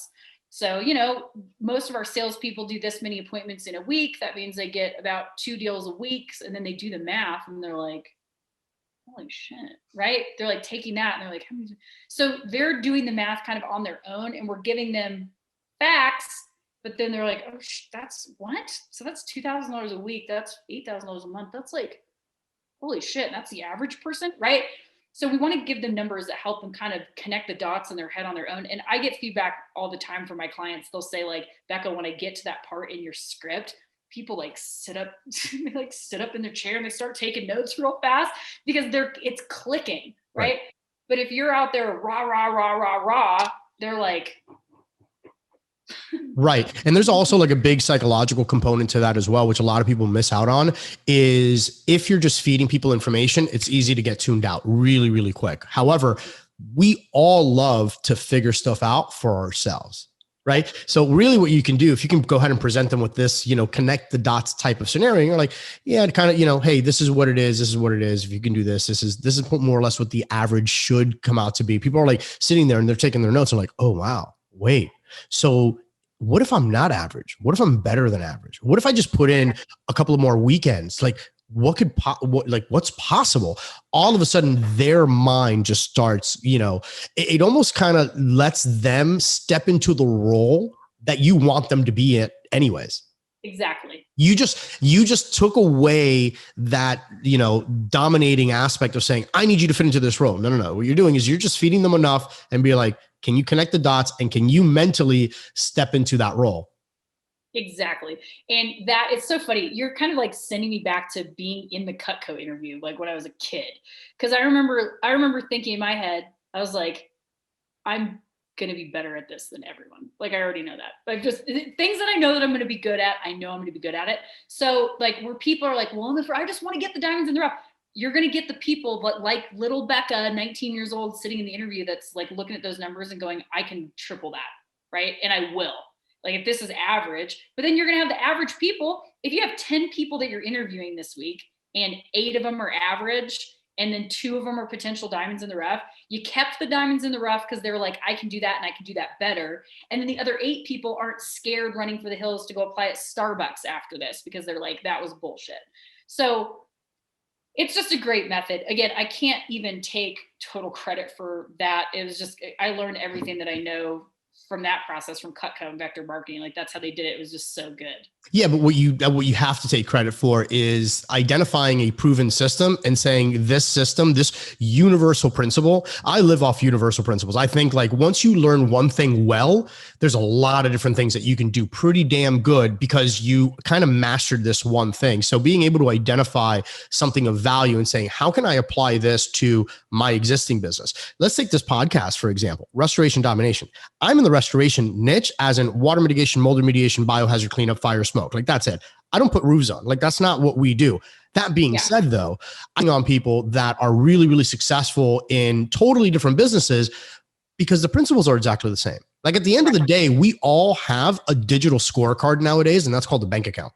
So, most of our salespeople do this many appointments in a week. That means they get about 2 deals a week, and then they do the math, and they're like, holy shit, right? They're like taking that, and they're like, how many? So they're doing the math kind of on their own, and we're giving them facts. But then they're like, oh, that's what? So that's $2,000 a week. That's $8,000 a month. That's like, holy shit. That's the average person, right? So we want to give them numbers that help them kind of connect the dots in their head on their own. And I get feedback all the time from my clients. They'll say like, Becca, when I get to that part in your script, people like sit up, they like sit up in their chair and they start taking notes real fast because it's clicking, right? But if you're out there rah, rah, rah, rah, rah, they're like, right. And there's also like a big psychological component to that as well, which a lot of people miss out on, is if you're just feeding people information, it's easy to get tuned out really, really quick. However, we all love to figure stuff out for ourselves. Right. So really what you can do, if you can go ahead and present them with this, connect the dots type of scenario, you're like, yeah, kind of, hey, this is what it is. This is what it is. If you can do this, this is more or less what the average should come out to be. People are like sitting there and they're taking their notes and like, oh, wow, wait. So what if I'm not average? What if I'm better than average? What if I just put in a couple of more weekends? Like what's possible? All of a sudden their mind just starts, it almost kind of lets them step into the role that you want them to be in anyways. Exactly. You just took away that, dominating aspect of saying, I need you to fit into this role. No. What you're doing is you're just feeding them enough and be like, can you connect the dots and can you mentally step into that role? Exactly. And that it's so funny. You're kind of like sending me back to being in the Cutco interview, like when I was a kid. Cause I remember thinking in my head, I was like, I'm going to be better at this than everyone. Like, I already know that, but just things that I know that I'm going to be good at, I know I'm going to be good at it. So like where people are like, well, I just want to get the diamonds in the rough. You're going to get the people, but like little Becca, 19 years old, sitting in the interview, that's like looking at those numbers and going, I can triple that. Right. And I will. Like if this is average, but then you're going to have the average people. If you have 10 people that you're interviewing this week and 8 of them are average and then 2 of them are potential diamonds in the rough, you kept the diamonds in the rough because they were like, I can do that and I can do that better. And then the other 8 people aren't scared running for the hills to go apply at Starbucks after this because they're like, that was bullshit. So it's just a great method. Again, I can't even take total credit for that. It was just, I learned everything that I know from that process from Cutco and vector marketing. Like that's how they did it. It was just so good. Yeah. But what you have to take credit for is identifying a proven system and saying this system, this universal principle. I live off universal principles. I think like once you learn one thing well, there's a lot of different things that you can do pretty damn good because you kind of mastered this one thing. So being able to identify something of value and saying, how can I apply this to my existing business? Let's take this podcast, for example, Restoration Domination. I'm in the restoration niche as in water mitigation, mold remediation, biohazard cleanup, fire, smoke. Like that's it. I don't put roofs on. Like that's not what we do. That being said, though, I'm on people that are really, really successful in totally different businesses because the principles are exactly the same. Like at the end of the day, we all have a digital scorecard nowadays, and that's called the bank account.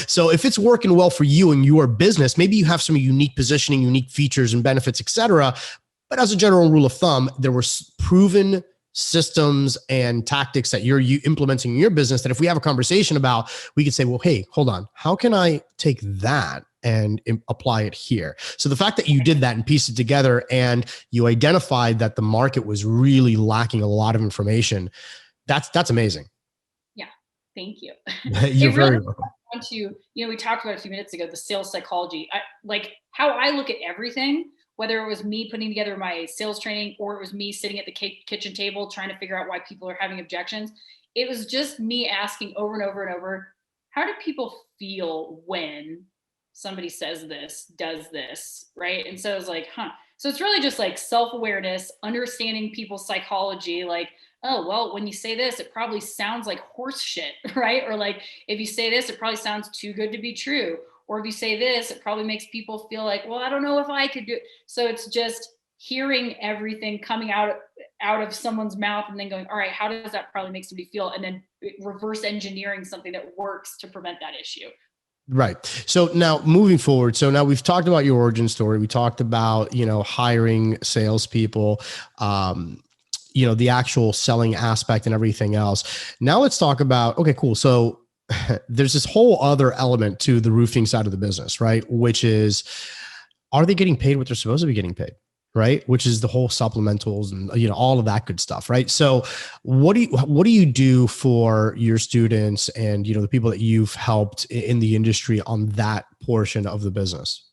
So if it's working well for you and your business, maybe you have some unique positioning, unique features and benefits, et cetera. But as a general rule of thumb, there were proven systems and tactics that you're implementing in your business that if we have a conversation about, we could say, well, hey, hold on. How can I take that and apply it here? So the fact that you did that and pieced it together and you identified that the market was really lacking a lot of information, that's amazing. Yeah. Thank you. You're very welcome. We talked about a few minutes ago, the sales psychology, like how I look at everything, whether it was me putting together my sales training or it was me sitting at the kitchen table trying to figure out why people are having objections. It was just me asking over and over and over, how do people feel when somebody says this, does this, right? And so I was like, So it's really just like self-awareness, understanding people's psychology, like, oh, well, when you say this, it probably sounds like horse shit, right? Or like, if you say this, it probably sounds too good to be true. Or if you say this, it probably makes people feel like, well, I don't know if I could do it. So it's just hearing everything coming out of someone's mouth and then going, all right, how does that probably make somebody feel? And then reverse engineering something that works to prevent that issue. Right. So now moving forward, so now we've talked about your origin story. We talked about, hiring salespeople, the actual selling aspect and everything else. Now let's talk about, okay, cool. So there's this whole other element to the roofing side of the business, right? Which is, are they getting paid what they're supposed to be getting paid? Right. Which is the whole supplementals and, all of that good stuff. Right. So what do you do for your students and, the people that you've helped in the industry on that portion of the business?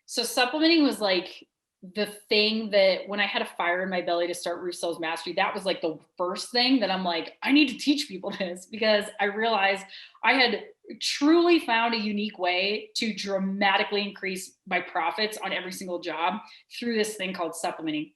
So supplementing was like the thing that when I had a fire in my belly to start Roof Sales Mastery, that was like the first thing that I'm like, I need to teach people this, because I realized I had truly found a unique way to dramatically increase my profits on every single job through this thing called supplementing.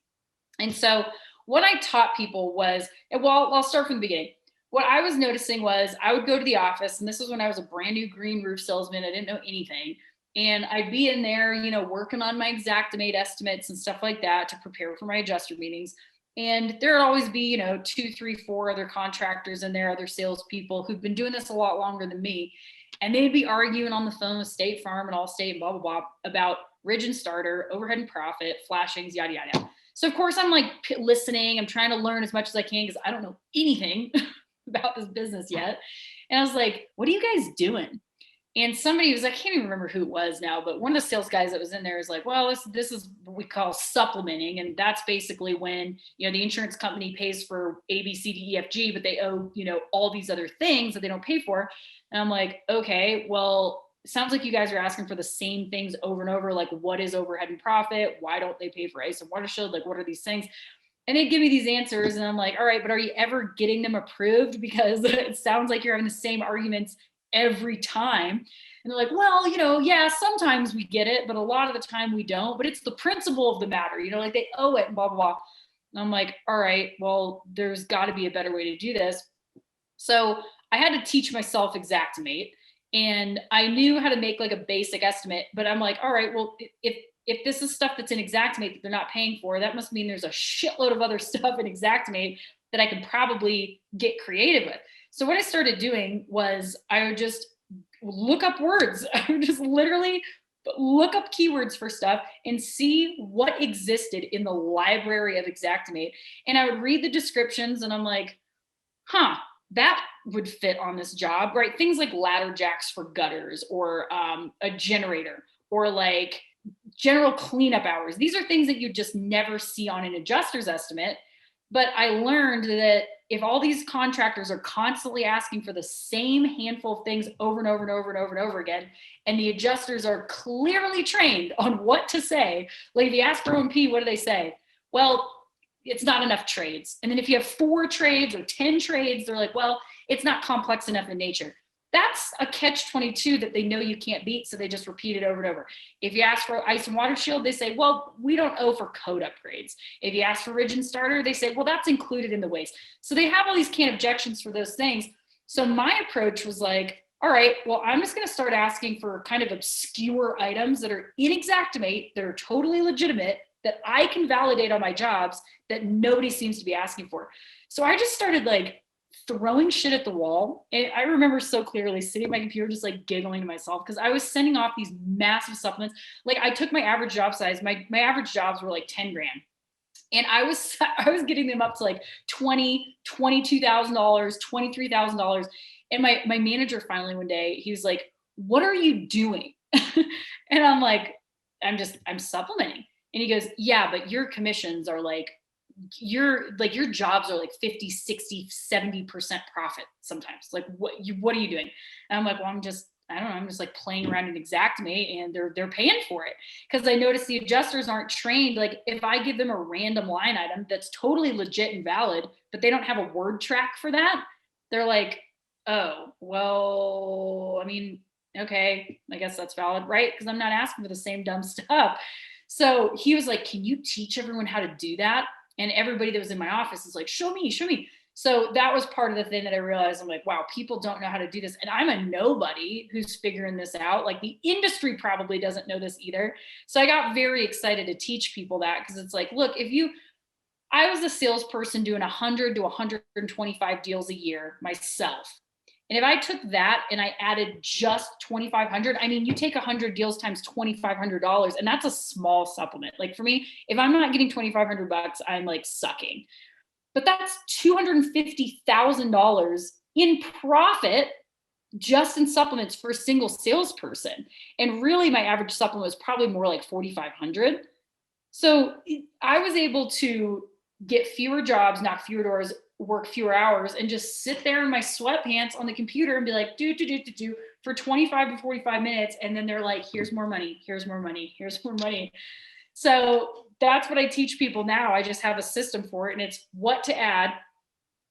And so what I taught people was, well, I'll start from the beginning. What I was noticing was I would go to the office, and this was when I was a brand new green roof salesman. I didn't know anything. And I'd be in there, working on my Xactimate estimates and stuff like that to prepare for my adjuster meetings. And there'd always be, 2, 3, 4 other contractors in there, other salespeople who've been doing this a lot longer than me. And they'd be arguing on the phone with State Farm and Allstate and blah, blah, blah about Ridge and Starter, overhead and profit, flashings, yada, yada. So of course I'm like listening. I'm trying to learn as much as I can because I don't know anything about this business yet. And I was like, what are you guys doing? And somebody was, I can't even remember who it was now, but one of the sales guys that was in there is like, well, this is what we call supplementing. And that's basically when, the insurance company pays for A, B, C, D, E, F, G, but they owe, all these other things that they don't pay for. And I'm like, okay, well, it sounds like you guys are asking for the same things over and over. Like, what is overhead and profit? Why don't they pay for ice and water shield? Like, what are these things? And they give me these answers. And I'm like, all right, but are you ever getting them approved? Because it sounds like you're having the same arguments every time. And they're like, well, yeah, sometimes we get it, but a lot of the time we don't. But it's the principle of the matter, like they owe it and blah, blah, blah. And I'm like, all right, well, there's got to be a better way to do this. So I had to teach myself Xactimate, and I knew how to make like a basic estimate, but I'm like, all right, well, if this is stuff that's in Xactimate that they're not paying for, that must mean there's a shitload of other stuff in Xactimate that I could probably get creative with. So what I started doing was I would just look up words. I would just literally look up keywords for stuff and see what existed in the library of Xactimate. And I would read the descriptions and I'm like, that would fit on this job, right? Things like ladder jacks for gutters, or a generator, or like general cleanup hours. These are things that you just never see on an adjuster's estimate. But I learned that if all these contractors are constantly asking for the same handful of things over and over and over and over and over again, and the adjusters are clearly trained on what to say, like if you ask for O&P, what do they say? Well, it's not enough trades. And then if you have 4 trades or 10 trades, they're like, well, it's not complex enough in nature. That's a catch-22 that they know you can't beat, so they just repeat it over and over. If you ask for ice and water shield, they say, well, we don't owe for code upgrades. If you ask for Ridge and Starter, they say, well, that's included in the waste. So they have all these canned objections for those things. So my approach was like, all right, well, I'm just going to start asking for kind of obscure items that are in Xactimate, that are totally legitimate, that I can validate on my jobs that nobody seems to be asking for. So I just started like throwing shit at the wall. And I remember so clearly sitting at my computer, just like giggling to myself, because I was sending off these massive supplements. Like I took my average job size, my average jobs were like 10 grand. And I was getting them up to like $20,000, $22,000, $23,000. And my manager finally one day, he was like, what are you doing? And I'm like, I'm supplementing. And he goes, yeah, but your commissions are like, your jobs are like 50, 60, 70% profit sometimes. Like what are you doing? And I'm like, well, I'm just like playing around in Xactimate, and they're paying for it. Cause I noticed the adjusters aren't trained. Like if I give them a random line item that's totally legit and valid, but they don't have a word track for that, they're like, oh, well, I mean, okay, I guess that's valid, right? Cause I'm not asking for the same dumb stuff. So he was like, can you teach everyone how to do that? And everybody that was in my office is like, show me. So that was part of the thing that I realized. I'm like, wow, people don't know how to do this. And I'm a nobody who's figuring this out. Like the industry probably doesn't know this either. So I got very excited to teach people that, because it's like, look, I was a salesperson doing 100 to 125 deals a year myself. And if I took that and I added just 2,500, I mean, you take 100 deals times $2,500, and that's a small supplement. Like for me, if I'm not getting $2,500, I'm like sucking. But that's $250,000 in profit just in supplements for a single salesperson. And really, my average supplement was probably more like 4,500. So I was able to get fewer jobs, knock fewer doors, work fewer hours, and just sit there in my sweatpants on the computer and be like, do for 25 to 45 minutes. And then they're like, here's more money. So that's what I teach people now. I just have a system for it, and it's what to add,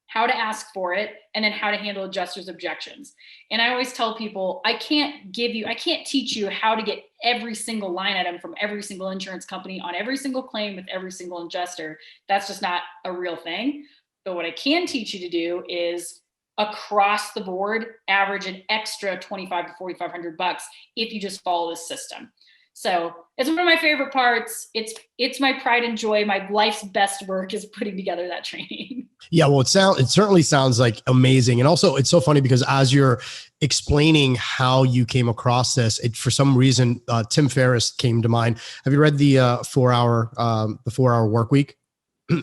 how to ask for it, and then how to handle adjusters' objections. And I always tell people, I can't teach you how to get every single line item from every single insurance company on every single claim with every single adjuster. That's just not a real thing. But what I can teach you to do is across the board, average an extra $2,500 to $4,500 if you just follow this system. So it's one of my favorite parts. It's my pride and joy. My life's best work is putting together that training. Yeah, well, it certainly sounds like amazing. And also it's so funny because as you're explaining how you came across this, for some reason, Tim Ferriss came to mind. Have you read the 4-Hour Work Week?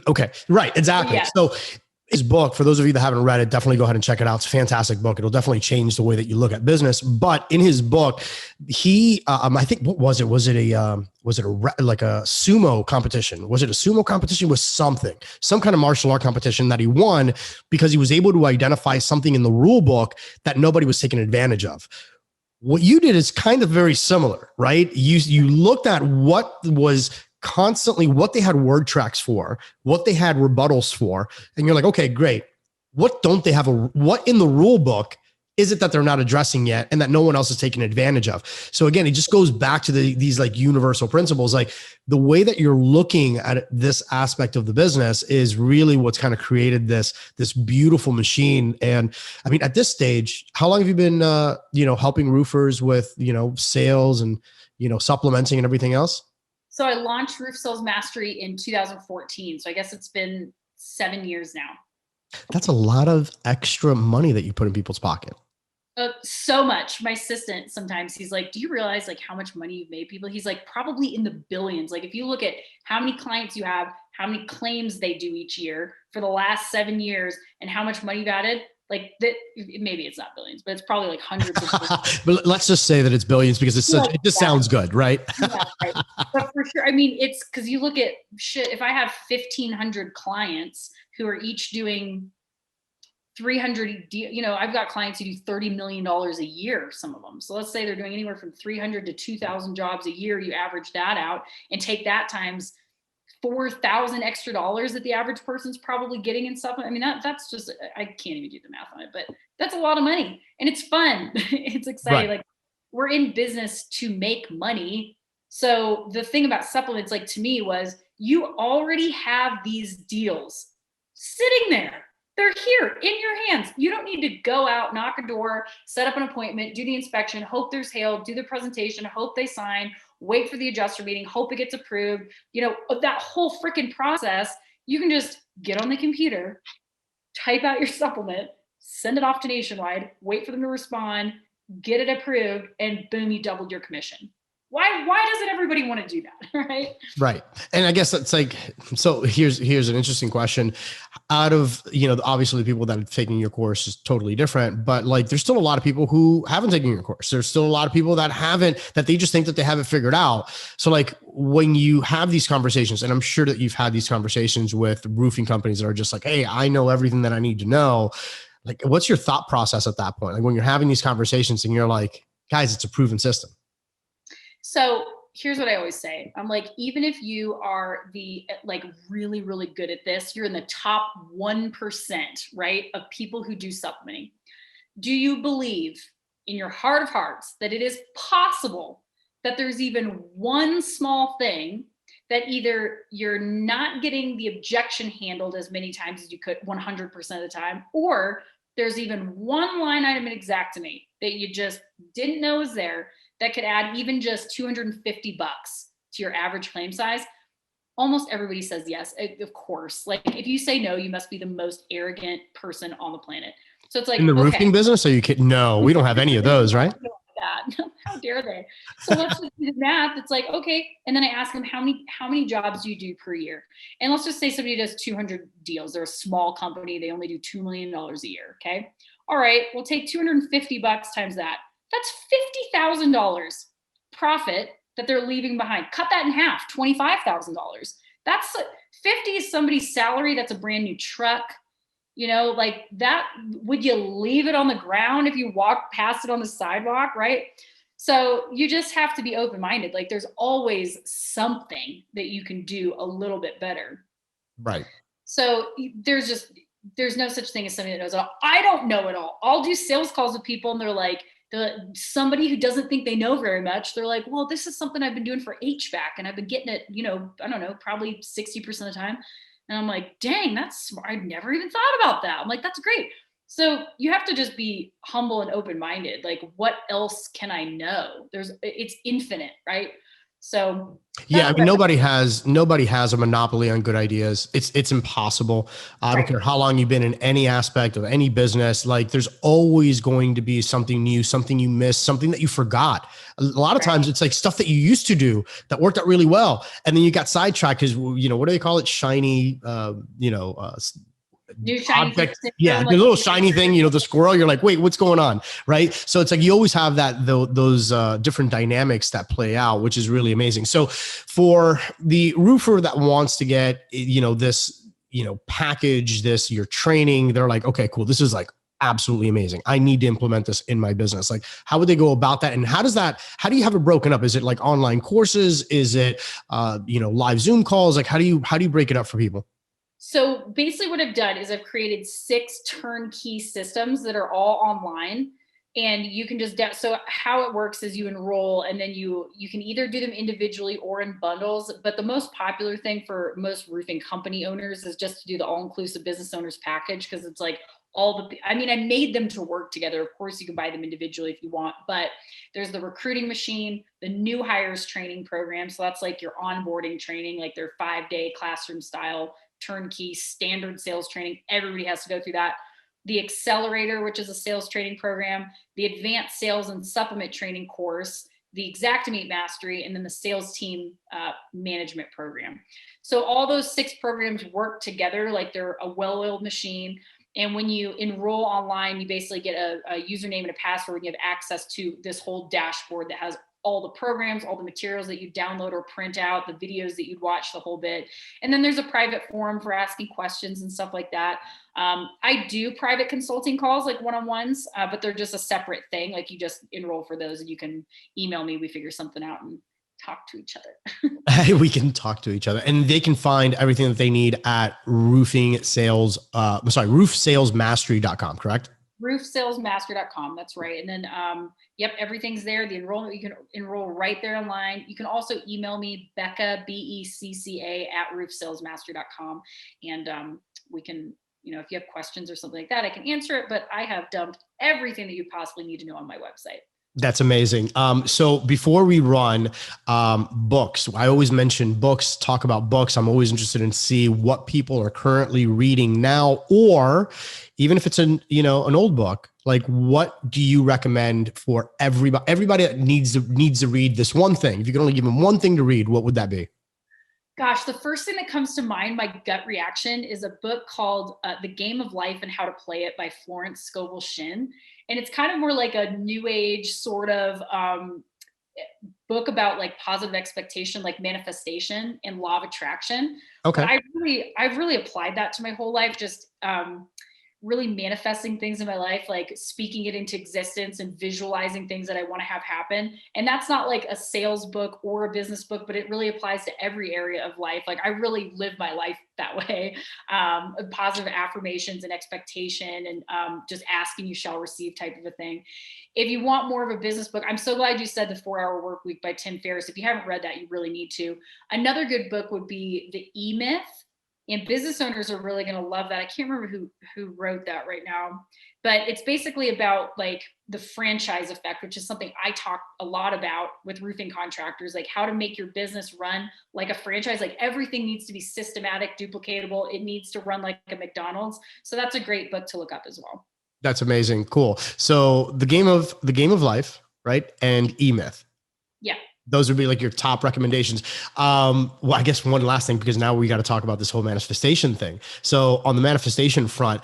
Okay. Right. Exactly. Yeah. So his book, for those of you that haven't read it, definitely go ahead and check it out. It's a fantastic book. It'll definitely change the way that you look at business. But in his book, he, I think, what was it? Was it like a sumo competition? Was it a sumo competition with some kind of martial art competition that he won because he was able to identify something in the rule book that nobody was taking advantage of? What you did is kind of very similar, right? You looked at what was constantly what they had word tracks for, what they had rebuttals for. And you're like, okay, great. What don't they have? What in the rule book is it that they're not addressing yet and that no one else is taking advantage of? So again, it just goes back to these like universal principles. Like the way that you're looking at this aspect of the business is really what's kind of created this beautiful machine. And I mean, at this stage, how long have you been, helping roofers with, sales and, supplementing and everything else? So I launched Roof Sales Mastery in 2014. So I guess it's been 7 years now. That's a lot of extra money that you put in people's pocket. So much. My assistant, sometimes he's like, do you realize like how much money you've made people? He's like, probably in the billions. Like if you look at how many clients you have, how many claims they do each year for the last 7 years and how much money you've added, like that, maybe it's not billions, but it's probably like hundreds of billions. But let's just say that it's billions because it just sounds good, right? Yeah, right. But for sure, I mean, it's because you look at shit. If I have 1,500 clients who are each doing 300, I've got clients who do $30 million a year, some of them. So let's say they're doing anywhere from 300 to 2,000 jobs a year. You average that out and take that times 4,000 extra dollars that the average person's probably getting in supplement. I mean, that's just, I can't even do the math on it, but that's a lot of money and it's fun. It's exciting. Right. Like we're in business to make money. So the thing about supplements, like to me was you already have these deals sitting there. They're here in your hands. You don't need to go out, knock a door, set up an appointment, do the inspection, hope there's hail, do the presentation, hope they sign, wait for the adjuster meeting, hope it gets approved. That whole freaking process, you can just get on the computer, type out your supplement, send it off to Nationwide, wait for them to respond, get it approved, and boom, you doubled your commission. Why doesn't everybody want to do that? Right. Right. And I guess that's like, so here's an interesting question. Out of, obviously the people that have taken your course is totally different, but like, there's still a lot of people who haven't taken your course. There's still a lot of people that they just think that they have it figured out. So like when you have these conversations, and I'm sure that you've had these conversations with roofing companies that are just like, hey, I know everything that I need to know. Like, what's your thought process at that point? Like when you're having these conversations and you're like, guys, it's a proven system. So here's what I always say. I'm like, even if you are really, really good at this, you're in the top 1%, right, of people who do supplementing. Do you believe in your heart of hearts that it is possible that there's even one small thing that either you're not getting the objection handled as many times as you could 100% of the time, or there's even one line item in Xactimate that you just didn't know was there that could add even just $250 to your average claim size? Almost everybody says yes, of course. Like if you say no, you must be the most arrogant person on the planet. So it's like, in the roofing business, are you kidding? No, we don't have any of those, right? How dare they? So let's just do the math. It's like, okay. And then I ask them, how many jobs do you do per year? And let's just say somebody does 200 deals. They're a small company. They only do $2 million a year. Okay. All right. We'll take $250 times that. That's $50,000 profit that they're leaving behind. Cut that in half, $25,000. That's 50 is somebody's salary. That's a brand new truck. Like that. Would you leave it on the ground if you walk past it on the sidewalk? Right. So you just have to be open-minded. Like there's always something that you can do a little bit better. Right. So there's no such thing as somebody that knows it all. I don't know it all. I'll do sales calls with people and they're like, somebody who doesn't think they know very much, they're like, well, this is something I've been doing for HVAC and I've been getting it, I don't know, probably 60% of the time. And I'm like, dang, that's smart. I've never even thought about that. I'm like, that's great. So you have to just be humble and open-minded. Like, what else can I know? It's infinite, right? So yeah, I mean, nobody has a monopoly on good ideas. It's impossible. I don't care how long you've been in any aspect of any business. Like there's always going to be something new, something you missed, something that you forgot. A lot of times it's like stuff that you used to do that worked out really well. And then you got sidetracked because, what do they call it? Shiny, new shiny object. Yeah, the little shiny thing, the squirrel, you're like, wait, what's going on? Right. So it's like, you always have those different dynamics that play out, which is really amazing. So for the roofer that wants to get, this, package, your training, they're like, okay, cool. This is like absolutely amazing. I need to implement this in my business. Like, how would they go about that? And how do you have it broken up? Is it like online courses? Is it, live Zoom calls? Like, how do you break it up for people? So basically what I've done is I've created 6 turnkey systems that are all online, and you can just, so how it works is you enroll and then you can either do them individually or in bundles. But the most popular thing for most roofing company owners is just to do the all-inclusive business owners package. Cause it's like I made them to work together. Of course you can buy them individually if you want, but there's the recruiting machine, the new hires training program. So that's like your onboarding training, like their 5-day classroom style turnkey standard sales training. Everybody has to go through that. The accelerator, which is a sales training program, the advanced sales and supplement training course, the Xactimate mastery, and then the sales team management program. So all those 6 programs work together like they're a well-oiled machine. And when you enroll online, you basically get a username and a password, and you have access to this whole dashboard that has all the programs, all the materials that you download or print out, the videos that you'd watch, the whole bit. And then there's a private forum for asking questions and stuff like that. I do private consulting calls, like one-on-ones, but they're just a separate thing. Like you just enroll for those and you can email me, we figure something out and talk to each other. We can talk to each other, and they can find everything that they need at roofsalesmastery.com, correct? roofsalesmaster.com. That's right. And then, yep, everything's there. The enrollment, you can enroll right there online. You can also email me, Becca, BECCA @roofsalesmaster.com. And we can, if you have questions or something like that, I can answer it, but I have dumped everything that you possibly need to know on my website. That's amazing. So before we run books, I always mention books, talk about books. I'm always interested in see what people are currently reading now, or even if it's an old book, like what do you recommend for everybody that needs to read this one thing? If you could only give them one thing to read, what would that be? Gosh, the first thing that comes to mind, my gut reaction, is a book called The Game of Life and How to Play It by Florence Scovel Shinn. And it's kind of more like a new age sort of book about like positive expectation, like manifestation and law of attraction. Okay. But I've really applied that to my whole life, just really manifesting things in my life, like speaking it into existence and visualizing things that I want to have happen. And that's not like a sales book or a business book, but it really applies to every area of life. Like I really live my life that way. Positive affirmations and expectation and just asking you shall receive type of a thing. If you want more of a business book, I'm so glad you said The 4-Hour Work Week by Tim Ferriss. If you haven't read that, you really need to. Another good book would be The E-Myth. And business owners are really going to love that. I can't remember who wrote that right now, but it's basically about like the franchise effect, which is something I talk a lot about with roofing contractors, like how to make your business run like a franchise. Like everything needs to be systematic, duplicatable. It needs to run like a McDonald's. So that's a great book to look up as well. That's amazing. Cool. So the game of life, right? And E-Myth. Yeah. Those would be like your top recommendations. Well, I guess one last thing, because now we got to talk about this whole manifestation thing. So on the manifestation front,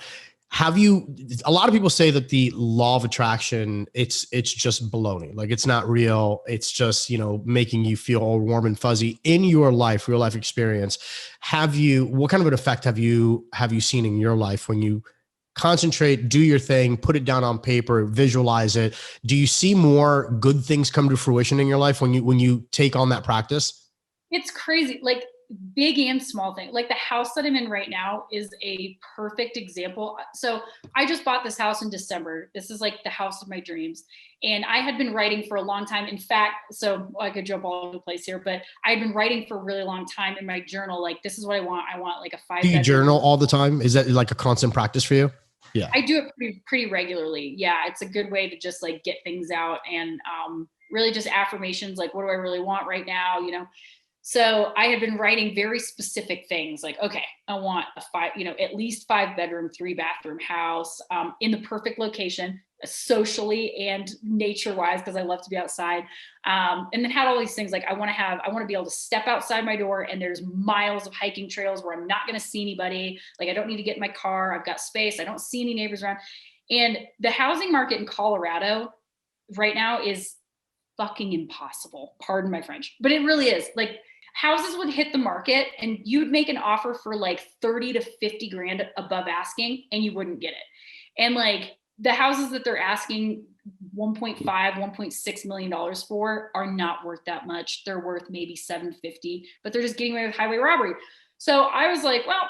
a lot of people say that the law of attraction, it's just baloney. Like it's not real. It's just, making you feel all warm and fuzzy in your life, real life experience. What kind of an effect have you seen in your life when you concentrate, do your thing, put it down on paper, visualize it. Do you see more good things come to fruition in your life when you take on that practice? It's crazy. Like big and small thing. Like the house that I'm in right now is a perfect example. So I just bought this house in December. This is like the house of my dreams. And I had been writing for a long time. In fact, so I could jump all over the place here, but I had been writing for a really long time in my journal. Like, this is what I want. I want like a 5 Do you journal all the time? Is that like a constant practice for you? Yeah. I do it pretty regularly. Yeah. It's a good way to just like get things out and really just affirmations. Like, what do I really want right now? You know? So I had been writing very specific things like, okay, I want at least 5-bedroom, 3-bathroom house in the perfect location, socially and nature wise, because I love to be outside. And then had all these things like I want to be able to step outside my door and there's miles of hiking trails where I'm not going to see anybody. Like I don't need to get in my car. I've got space. I don't see any neighbors around. And the housing market in Colorado right now is fucking impossible. Pardon my French, but it really is. Like, houses would hit the market and you would make an offer for like 30 to 50 grand above asking and you wouldn't get it. And like the houses that they're asking 1.5, 1.6 million dollars for are not worth that much. They're worth maybe 750, but they're just getting away with highway robbery. So I was like, well,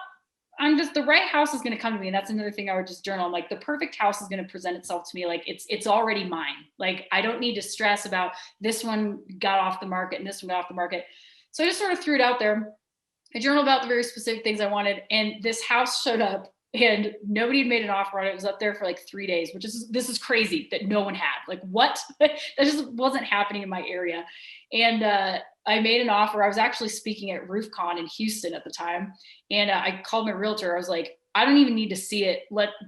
the right house is going to come to me. And that's another thing I would just journal. I'm like, the perfect house is going to present itself to me. Like it's already mine. Like I don't need to stress about this one got off the market and this one got off the market. So I just sort of threw it out there. I journaled about the very specific things I wanted. And this house showed up and nobody had made an offer on it. It was up there for like 3 days, this is crazy that no one had. Like what? That just wasn't happening in my area. And I made an offer. I was actually speaking at RoofCon in Houston at the time. And I called my realtor. I was like, I don't even need to see it.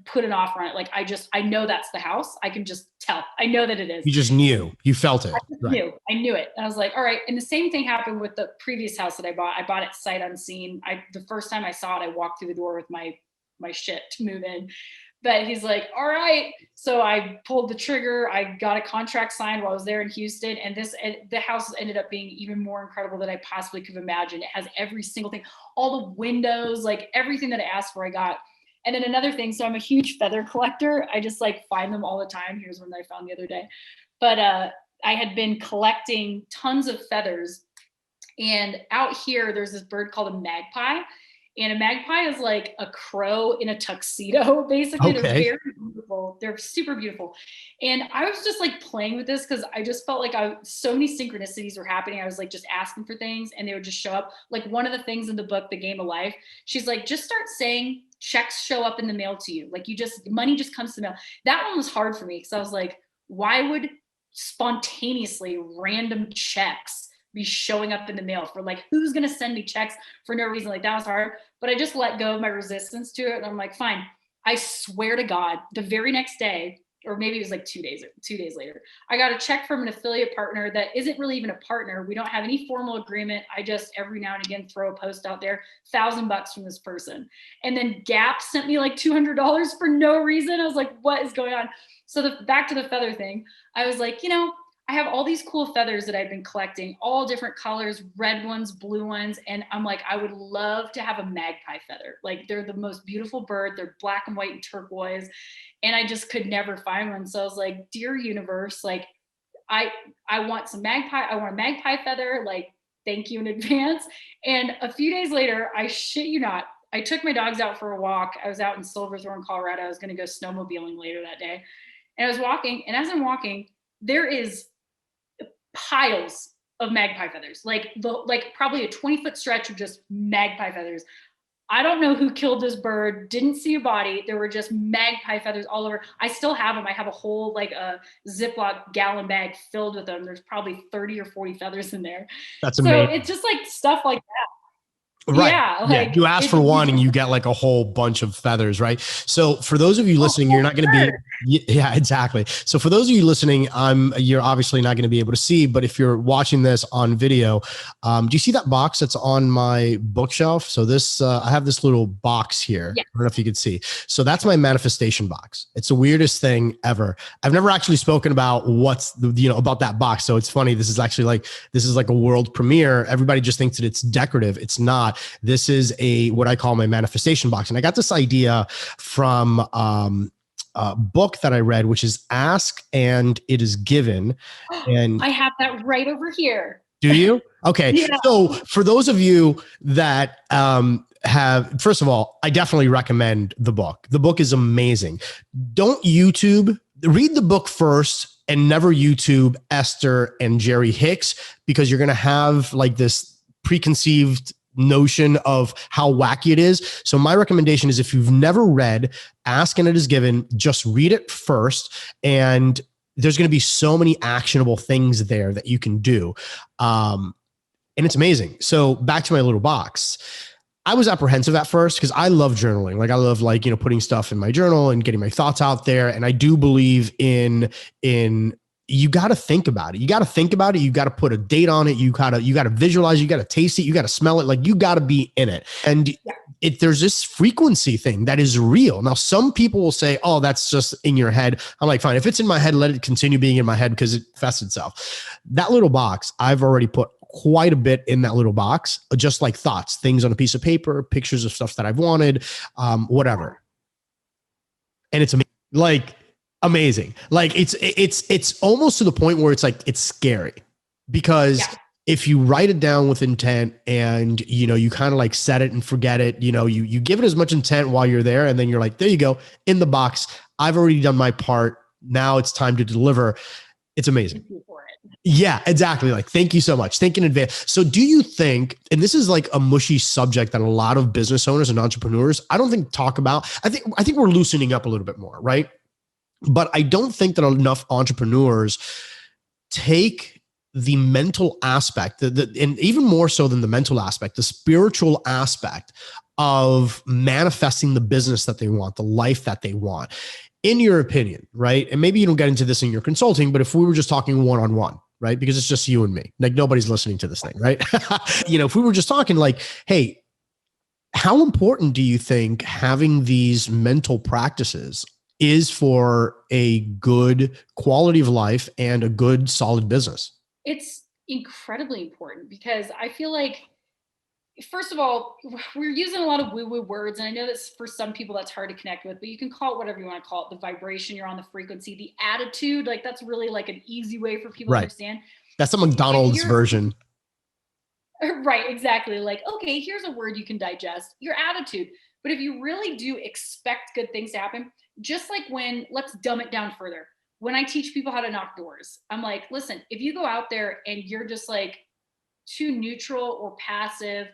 Put an offer on it. Like, I know that's the house. I can just tell. I know that it is. You just knew. You felt it. I knew it. And I was like, all right. And the same thing happened with the previous house that I bought. I bought it sight unseen. The first time I saw it, I walked through the door with my shit to move in. But he's like, all right. So I pulled the trigger. I got a contract signed while I was there in Houston. And the house ended up being even more incredible than I possibly could imagine. It has every single thing, all the windows, like everything that I asked for, I got. And then another thing, so I'm a huge feather collector. I just like find them all the time. Here's one that I found the other day. But I had been collecting tons of feathers. And out here, there's this bird called a magpie. And a magpie is like a crow in a tuxedo, basically. Okay. They're very beautiful. They're super beautiful. And I was just like playing with this because I just felt like so many synchronicities were happening. I was like just asking for things and they would just show up. Like one of the things in the book, The Game of Life, she's like, just start saying checks show up in the mail to you. Like money just comes to the mail. That one was hard for me because I was like, why would spontaneously random checks be showing up in the mail for like, who's going to send me checks for no reason? Like that was hard, but I just let go of my resistance to it. And I'm like, fine. I swear to God, the very next day, or maybe it was like 2 days later, I got a check from an affiliate partner that isn't really even a partner. We don't have any formal agreement. I just every now and again throw a post out there, $1,000 from this person. And then Gap sent me like $200 for no reason. I was like, what is going on? So back to the feather thing. I was like, I have all these cool feathers that I've been collecting, all different colors, red ones, blue ones. And I'm like, I would love to have a magpie feather. Like they're the most beautiful bird. They're black and white and turquoise. And I just could never find one. So I was like, dear universe, like I want some magpie. I want a magpie feather. Like, thank you in advance. And a few days later, I shit you not, I took my dogs out for a walk. I was out in Silverthorne, Colorado. I was going to go snowmobiling later that day. And I was walking. And as I'm walking, there is piles of magpie feathers, like probably a 20-foot stretch of just magpie feathers. I don't know who killed this bird, didn't see a body. There were just magpie feathers all over. I still have them. I have a whole like a Ziploc gallon bag filled with them. There's probably 30 or 40 feathers in there. That's amazing. So it's just like stuff like that. Right. Yeah. You ask for one and you get like a whole bunch of feathers, right? So for those of you listening, you're not going to be, yeah, exactly. So for those of you listening, you're obviously not going to be able to see, but if you're watching this on video, do you see that box that's on my bookshelf? So this, I have this little box here. Yeah. I don't know if you can see. So that's my manifestation box. It's the weirdest thing ever. I've never actually spoken about about that box. So it's funny. This is like a world premiere. Everybody just thinks that it's decorative. It's not. This is what I call my manifestation box. And I got this idea from a book that I read, which is Ask and It Is Given. And I have that right over here. do you? Okay. Yeah. So for those of you that first of all, I definitely recommend the book. The book is amazing. Don't YouTube, read the book first and never YouTube Esther and Jerry Hicks, because you're going to have like this preconceived notion of how wacky it is. So my recommendation is, if you've never read Ask and It Is Given, just read it first. And there's going to be so many actionable things there that you can do. And it's amazing. So back to my little box. I was apprehensive at first because I love journaling. Like I love putting stuff in my journal and getting my thoughts out there. And I do believe in you got to think about it. You got to think about it. You got to put a date on it. You got to visualize, you got to taste it. You got to smell it. Like you got to be in it. And there's this frequency thing that is real. Now, some people will say, oh, that's just in your head. I'm like, fine. If it's in my head, let it continue being in my head because it fests itself. That little box, I've already put quite a bit in that little box, just like thoughts, things on a piece of paper, pictures of stuff that I've wanted, whatever. And it's amazing. Like it's almost to the point where it's like, it's scary because if you write it down with intent and, you kind of like set it and forget it, you give it as much intent while you're there. And then you're like, there you go, in the box. I've already done my part. Now it's time to deliver. It's amazing. Yeah, exactly. Like, thank you so much. Think in advance. So do you think, and this is like a mushy subject that a lot of business owners and entrepreneurs, I don't think talk about. I think we're loosening up a little bit more, right? But I don't think that enough entrepreneurs take the mental aspect, and even more so than the mental aspect, the spiritual aspect of manifesting the business that they want, the life that they want. In your opinion, right? And maybe you don't get into this in your consulting, but if we were just talking one-on-one, right? Because it's just you and me, like nobody's listening to this thing, right? If we were just talking like, hey, how important do you think having these mental practices is for a good quality of life and a good solid business? It's incredibly important because I feel like, first of all, we're using a lot of woo-woo words. And I know that for some people that's hard to connect with, but you can call it whatever you want to call it. The vibration, you're on the frequency, the attitude, like that's really like an easy way for people to understand. That's the McDonald's version. Right, exactly. Like, okay, here's a word you can digest, your attitude. But if you really do expect good things to happen, just like let's dumb it down further. When I teach people how to knock doors, I'm like, listen, if you go out there and you're just like too neutral or passive,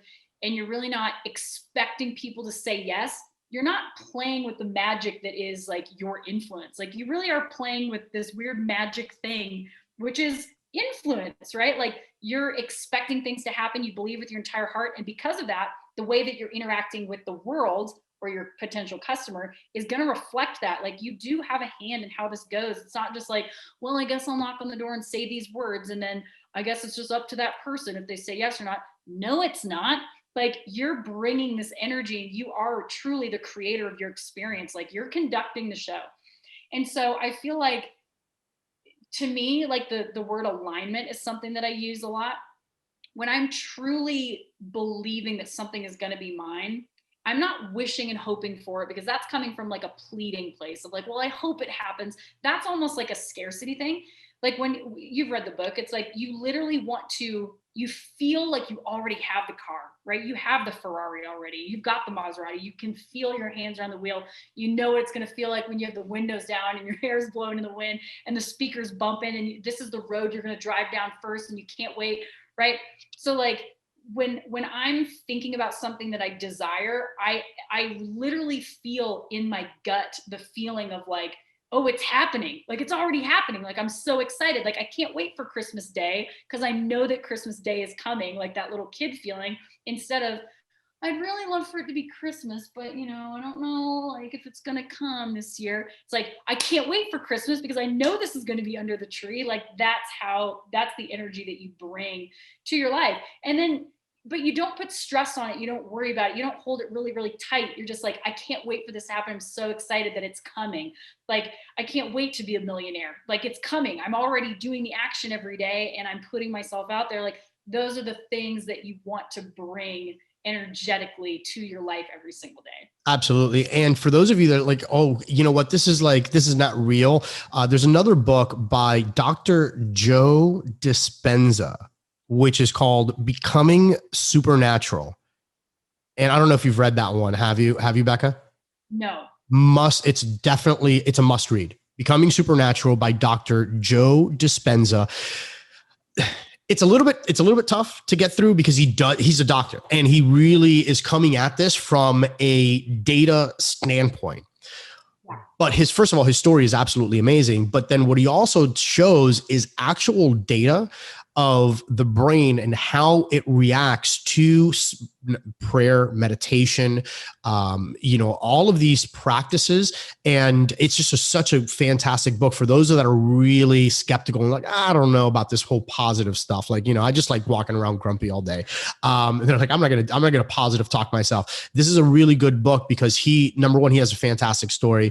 and you're really not expecting people to say yes, you're not playing with the magic that is like your influence. Like you really are playing with this weird magic thing, which is influence, right? Like you're expecting things to happen. You believe with your entire heart. And because of that, the way that you're interacting with the world or your potential customer is going to reflect that. Like you do have a hand in how this goes. It's not just like, well, I guess I'll knock on the door and say these words, and then I guess it's just up to that person if they say yes or not. No, it's not. Like you're bringing this energy. You are truly the creator of your experience. Like you're conducting the show. And so I feel like, to me, like the word alignment is something that I use a lot. When I'm truly believing that something is going to be mine, I'm not wishing and hoping for it, because that's coming from like a pleading place of like, well, I hope it happens. That's almost like a scarcity thing. Like when you've read the book, it's like you literally you feel like you already have the car, right? You have the Ferrari already. You've got the Maserati. You can feel your hands around the wheel. You know what it's going to feel like when you have the windows down and your hair is blowing in the wind and the speakers bumping, and this is the road you're going to drive down first and you can't wait, right? So like when I'm thinking about something that I desire, I literally feel in my gut the feeling of like, oh, it's happening. Like it's already happening. Like I'm so excited. Like I can't wait for Christmas Day because I know that Christmas Day is coming, like that little kid feeling, instead of, I'd really love for it to be Christmas, but I don't know like if it's going to come this year. It's like, I can't wait for Christmas because I know this is going to be under the tree. Like that's the energy that you bring to your life. And then, but you don't put stress on it. You don't worry about it. You don't hold it really, really tight. You're just like, I can't wait for this to happen. I'm so excited that it's coming. Like, I can't wait to be a millionaire. Like it's coming. I'm already doing the action every day and I'm putting myself out there. Like those are the things that you want to bring energetically to your life every single day. Absolutely. And for those of you that are like, oh, you know what, this is not real. There's another book by Dr. Joe Dispenza, which is called Becoming Supernatural. And I don't know if you've read that one. Have you, Becca? No. It's a must read. Becoming Supernatural by Dr. Joe Dispenza. It's a little bit tough to get through because he's a doctor and he really is coming at this from a data standpoint. Yeah. But first of all, his story is absolutely amazing. But then what he also shows is actual data of the brain and how it reacts to prayer, meditation, all of these practices. And it's just such a fantastic book for those that are really skeptical and like, I don't know about this whole positive stuff. Like, I just like walking around grumpy all day. And they're like, I'm not going to positive talk myself. This is a really good book because number one, he has a fantastic story,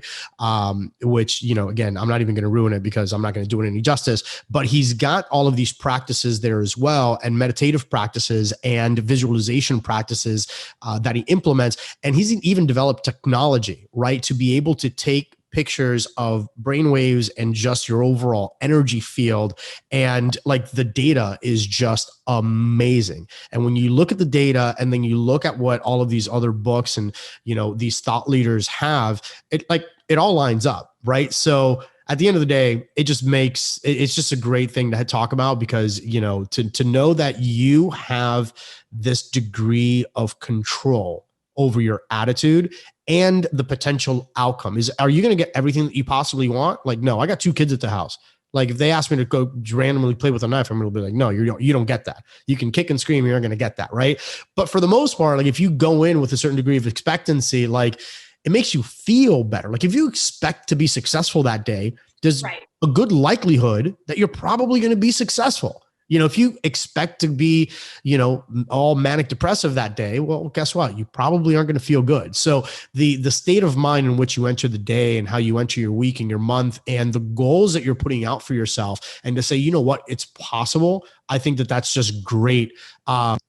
which, again, I'm not even going to ruin it because I'm not going to do it any justice, but he's got all of these practices there as well, and meditative practices and visualization practices that he implements. And he's even developed technology, right, to be able to take pictures of brainwaves and just your overall energy field. And like the data is just amazing. And when you look at the data and then you look at what all of these other books and, these thought leaders have, it all lines up, right? So at the end of the day, it's just a great thing to talk about because, to know that you have this degree of control over your attitude and the potential outcome are you going to get everything that you possibly want? Like, no, I got 2 kids at the house. Like if they ask me to go randomly play with a knife, I'm going to be like, no, you don't get that. You can kick and scream. You're not going to get that. Right. But for the most part, like if you go in with a certain degree of expectancy, like it makes you feel better. Like if you expect to be successful that day, there's a good likelihood that you're probably going to be successful. If you expect to be, all manic depressive that day, well, guess what? You probably aren't going to feel good. So the state of mind in which you enter the day and how you enter your week and your month and the goals that you're putting out for yourself and to say, you know what, it's possible. I think that that's just great.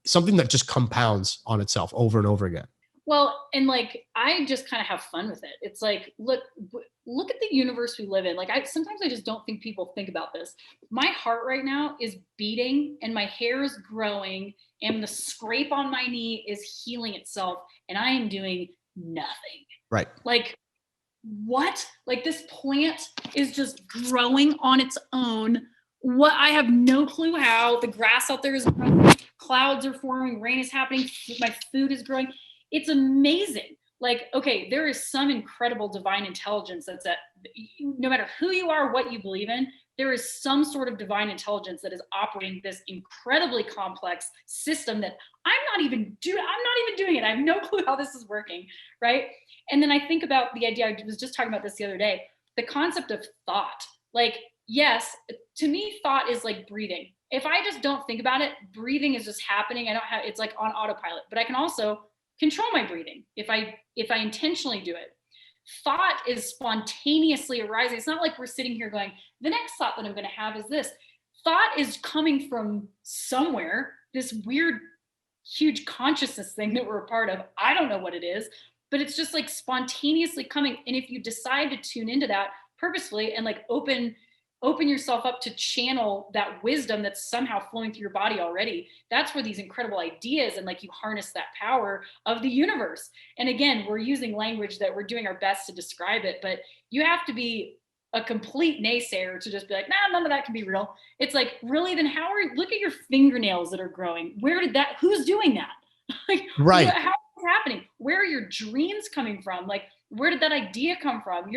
Something that just compounds on itself over and over again. Well, and like, I just kind of have fun with it. It's like, look at the universe we live in. Like sometimes I just don't think people think about this. My heart right now is beating and my hair is growing and the scrape on my knee is healing itself. And I am doing nothing. Right. Like what? Like this plant is just growing on its own. What? I have no clue how. The grass out there is growing. Clouds are forming. Rain is happening. My food is growing. It's amazing. Like, okay, there is some incredible divine intelligence that's no matter who you are, what you believe in, there is some sort of divine intelligence that is operating this incredibly complex system that I'm not even doing it. I have no clue how this is working, right? And then I think about the idea, I was just talking about this the other day, the concept of thought. Like, yes, to me, thought is like breathing. If I just don't think about it, breathing is just happening. It's like on autopilot, but I can also control my breathing if I intentionally do it. Thought is spontaneously arising. It's not like we're sitting here going, the next thought that I'm going to have is this. Thought is coming from somewhere, this weird, huge consciousness thing that we're a part of. I don't know what it is, but it's just like spontaneously coming. And if you decide to tune into that purposefully and like open yourself up to channel that wisdom that's somehow flowing through your body already, that's where these incredible ideas and like you harness that power of the universe. And again, we're using language that we're doing our best to describe it, but you have to be a complete naysayer to just be like, nah, none of that can be real. It's like, really? Then look at your fingernails that are growing. Who's doing that? Like, right. How is it happening? Where are your dreams coming from? Like, where did that idea come from?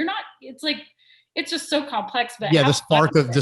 It's just so complex, but yeah, the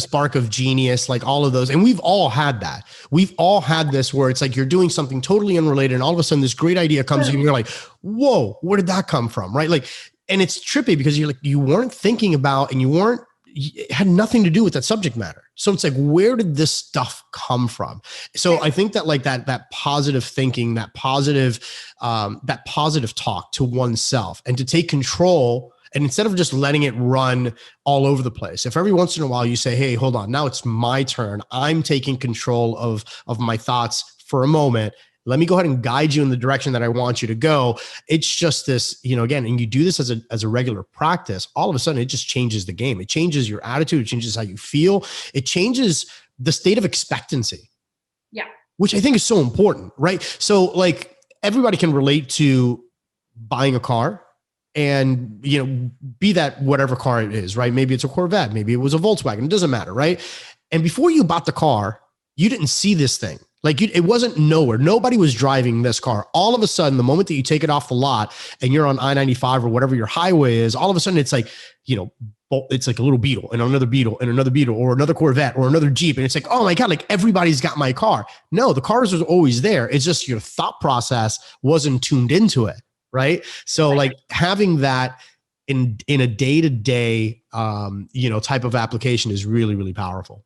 spark of genius, like all of those. And we've all had that. We've all had this where it's like you're doing something totally unrelated and all of a sudden this great idea comes and you're like, whoa, where did that come from? Right. Like, and it's trippy because you weren't thinking about and it had nothing to do with that subject matter. So it's like, where did this stuff come from? So I think that like that positive thinking, that positive talk to oneself and to take control. And instead of just letting it run all over the place, if every once in a while you say, hey, hold on, now it's my turn. I'm taking control of my thoughts for a moment. Let me go ahead and guide you in the direction that I want you to go. It's just this, again, and you do this as a regular practice, all of a sudden it just changes the game. It changes your attitude. It changes how you feel. It changes the state of expectancy. Yeah. Which I think is so important, right? So like everybody can relate to buying a car and, be that whatever car it is, right? Maybe it's a Corvette. Maybe it was a Volkswagen. It doesn't matter, right? And before you bought the car, you didn't see this thing. Like it wasn't nowhere. Nobody was driving this car. All of a sudden, the moment that you take it off the lot and you're on I-95 or whatever your highway is, all of a sudden it's like, it's like a little Beetle and another Beetle and another Beetle or another Corvette or another Jeep. And it's like, oh my God, like everybody's got my car. No, the cars was always there. It's just your thought process wasn't tuned into it. Right. So like having that in a day-to-day, type of application is really, really powerful.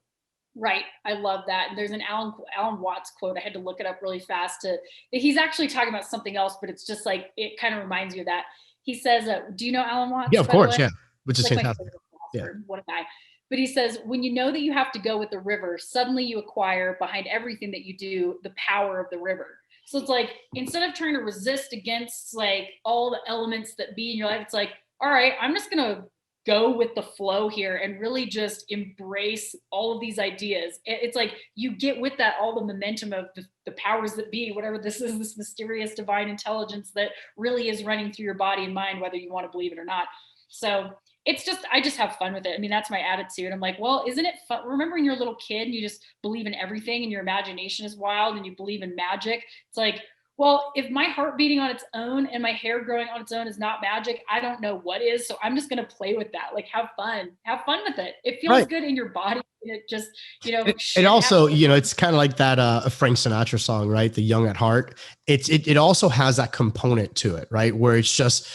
Right. I love that. There's an Alan Watts quote. I had to look it up really fast. He's actually talking about something else, but it's just like, it kind of reminds you of that. He says, do you know Alan Watts? Yeah, of course. Yeah. Which is like fantastic. Yeah. What a guy. But he says, when you know that you have to go with the river, suddenly you acquire behind everything that you do, the power of the river. So it's like, instead of trying to resist against like all the elements that be in your life, it's like, all right, I'm just going to go with the flow here and really just embrace all of these ideas. It's like you get with that, all the momentum of the powers that be, whatever this is, this mysterious divine intelligence that really is running through your body and mind, whether you want to believe it or not. So it's just, I just have fun with it. I mean, that's my attitude. I'm like, well, isn't it fun? Remember when you're a little kid and you just believe in everything and your imagination is wild and you believe in magic? It's like, well, if my heart beating on its own and my hair growing on its own is not magic, I don't know what is. So I'm just going to play with that. Like, have fun with it. It feels good in your body. And it just, it also, it's kind of like that Frank Sinatra song, right? The Young at Heart. It also has that component to it, right? Where it's just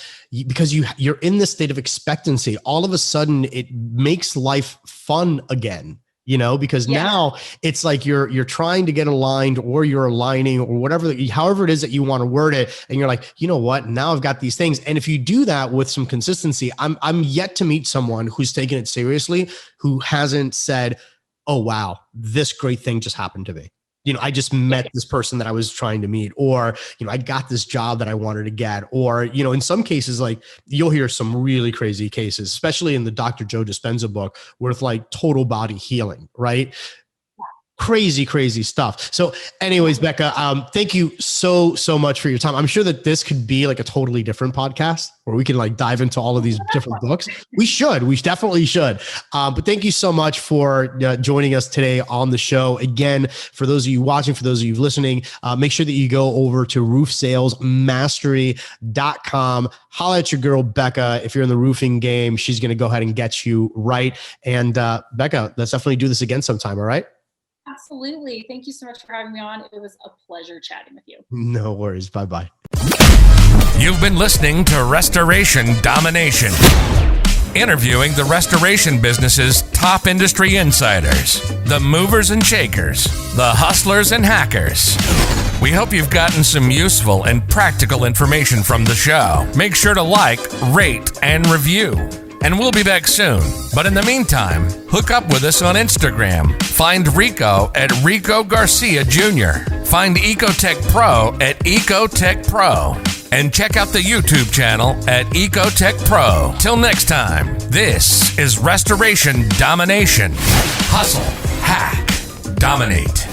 because you're in this state of expectancy, all of a sudden it makes life fun again. Because now it's like you're trying to get aligned or you're aligning or whatever, however it is that you want to word it. And you're like, you know what, now I've got these things. And if you do that with some consistency, I'm yet to meet someone who's taken it seriously, who hasn't said, oh, wow, this great thing just happened to me. I just met this person that I was trying to meet, or, I got this job that I wanted to get, or, in some cases, like you'll hear some really crazy cases, especially in the Dr. Joe Dispenza book with like total body healing, right? Crazy stuff. So anyways, Becca, thank you so much for your time. I'm sure that this could be like a totally different podcast where we can like dive into all of these different books. We definitely should. But thank you so much for joining us today on the show. Again, for those of you watching, for those of you listening, make sure that you go over to roofsalesmastery.com. Holla at your girl, Becca. If you're in the roofing game, she's going to go ahead and get you right. And Becca, let's definitely do this again sometime. All right. Absolutely. Thank you so much for having me on. It was a pleasure chatting with you. No worries. Bye-bye. You've been listening to Restoration Domination, interviewing the restoration business's top industry insiders, the movers and shakers, the hustlers and hackers. We hope you've gotten some useful and practical information from the show. Make sure to like, rate, and review. And we'll be back soon. But in the meantime, hook up with us on Instagram. Find Rico at Rico Garcia Jr. Find Ecotech Pro at Ecotech Pro. And check out the YouTube channel at Ecotech Pro. Till next time, this is Restoration Domination. Hustle, hack, dominate.